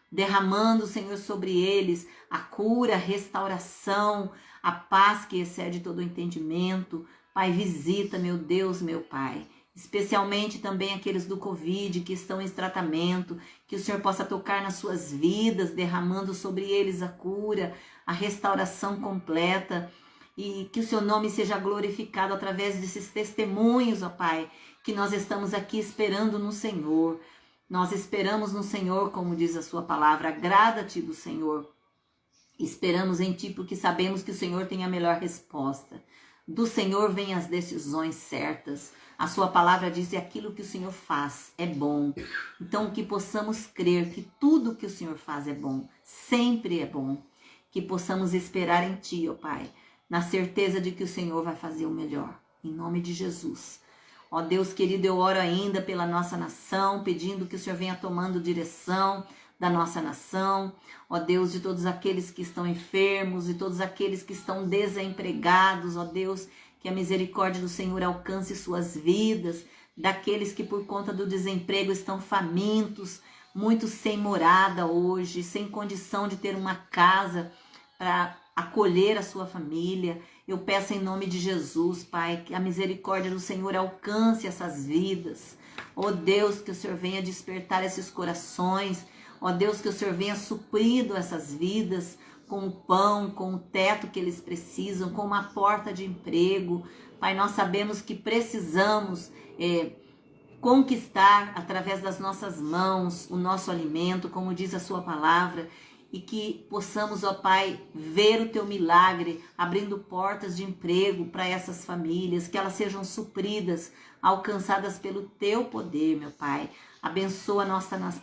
S1: derramando, Senhor, sobre eles a cura, a restauração, a paz que excede todo o entendimento. Pai, visita, meu Deus, meu Pai, especialmente também aqueles do Covid que estão em tratamento, que o Senhor possa tocar nas suas vidas, derramando sobre eles a cura, a restauração completa, e que o seu nome seja glorificado através desses testemunhos, ó Pai, que nós estamos aqui esperando no Senhor. Nós esperamos no Senhor, como diz a sua palavra, agrada-te do Senhor. Esperamos em Ti porque sabemos que o Senhor tem a melhor resposta. Do Senhor vêm as decisões certas. A sua palavra diz que aquilo que o Senhor faz é bom. Então que possamos crer que tudo que o Senhor faz é bom, sempre é bom. Que possamos esperar em Ti, ó Pai, na certeza de que o Senhor vai fazer o melhor. Em nome de Jesus. Ó Deus querido, eu oro ainda pela nossa nação, pedindo que o Senhor venha tomando direção da nossa nação. Ó Deus, de todos aqueles que estão enfermos, de todos aqueles que estão desempregados, ó Deus, que a misericórdia do Senhor alcance suas vidas, daqueles que por conta do desemprego estão famintos, muitos sem morada hoje, sem condição de ter uma casa para acolher a sua família. Eu peço em nome de Jesus, Pai, que a misericórdia do Senhor alcance essas vidas. Ó Deus, que o Senhor venha despertar esses corações. Ó Deus, que o Senhor venha suprindo essas vidas com o pão, com o teto que eles precisam, com uma porta de emprego. Pai, nós sabemos que precisamos conquistar através das nossas mãos o nosso alimento, como diz a sua palavra, e que possamos, ó Pai, ver o Teu milagre, abrindo portas de emprego para essas famílias, que elas sejam supridas, alcançadas pelo Teu poder, meu Pai. Abençoa a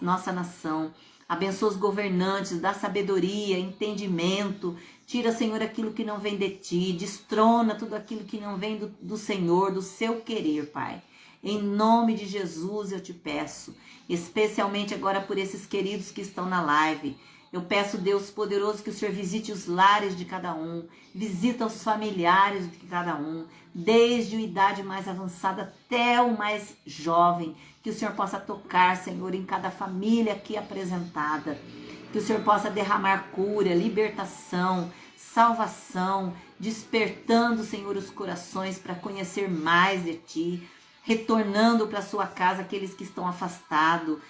S1: nossa nação, abençoa os governantes, dá sabedoria, entendimento, tira, Senhor, aquilo que não vem de Ti, destrona tudo aquilo que não vem do Senhor, do Seu querer, Pai. Em nome de Jesus eu te peço, especialmente agora por esses queridos que estão na live. Eu peço, Deus poderoso, que o Senhor visite os lares de cada um, visita os familiares de cada um, desde a idade mais avançada até o mais jovem, que o Senhor possa tocar, Senhor, em cada família aqui apresentada, que o Senhor possa derramar cura, libertação, salvação, despertando, Senhor, os corações para conhecer mais de Ti, retornando para sua casa aqueles que estão afastados,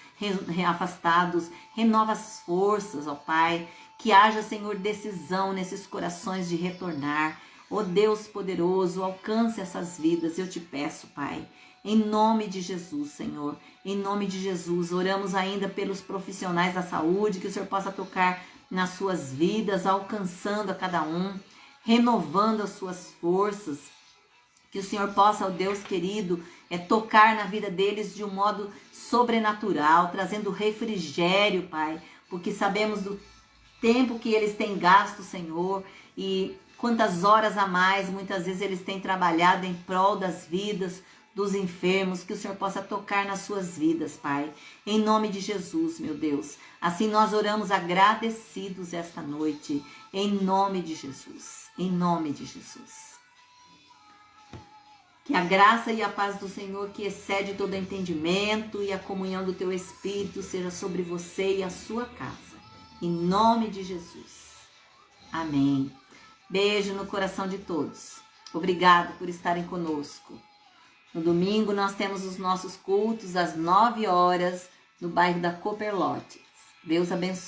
S1: renova as forças, ó Pai, que haja, Senhor, decisão nesses corações de retornar. Ó Deus poderoso, alcance essas vidas, eu te peço, Pai, em nome de Jesus, Senhor, em nome de Jesus. Oramos ainda pelos profissionais da saúde, que o Senhor possa tocar nas suas vidas, alcançando a cada um, renovando as suas forças, que o Senhor possa, ó Deus querido, tocar na vida deles de um modo sobrenatural, trazendo refrigério, Pai, porque sabemos do tempo que eles têm gasto, Senhor, e quantas horas a mais, muitas vezes eles têm trabalhado em prol das vidas dos enfermos, que o Senhor possa tocar nas suas vidas, Pai, em nome de Jesus, meu Deus. Assim nós oramos agradecidos esta noite, em nome de Jesus, em nome de Jesus. Que a graça e a paz do Senhor, que excede todo entendimento, e a comunhão do teu Espírito seja sobre você e a sua casa, em nome de Jesus. Amém. Beijo no coração de todos. Obrigado por estarem conosco. No domingo nós temos os nossos cultos às 9 horas no bairro da Copperlotes. Deus abençoe.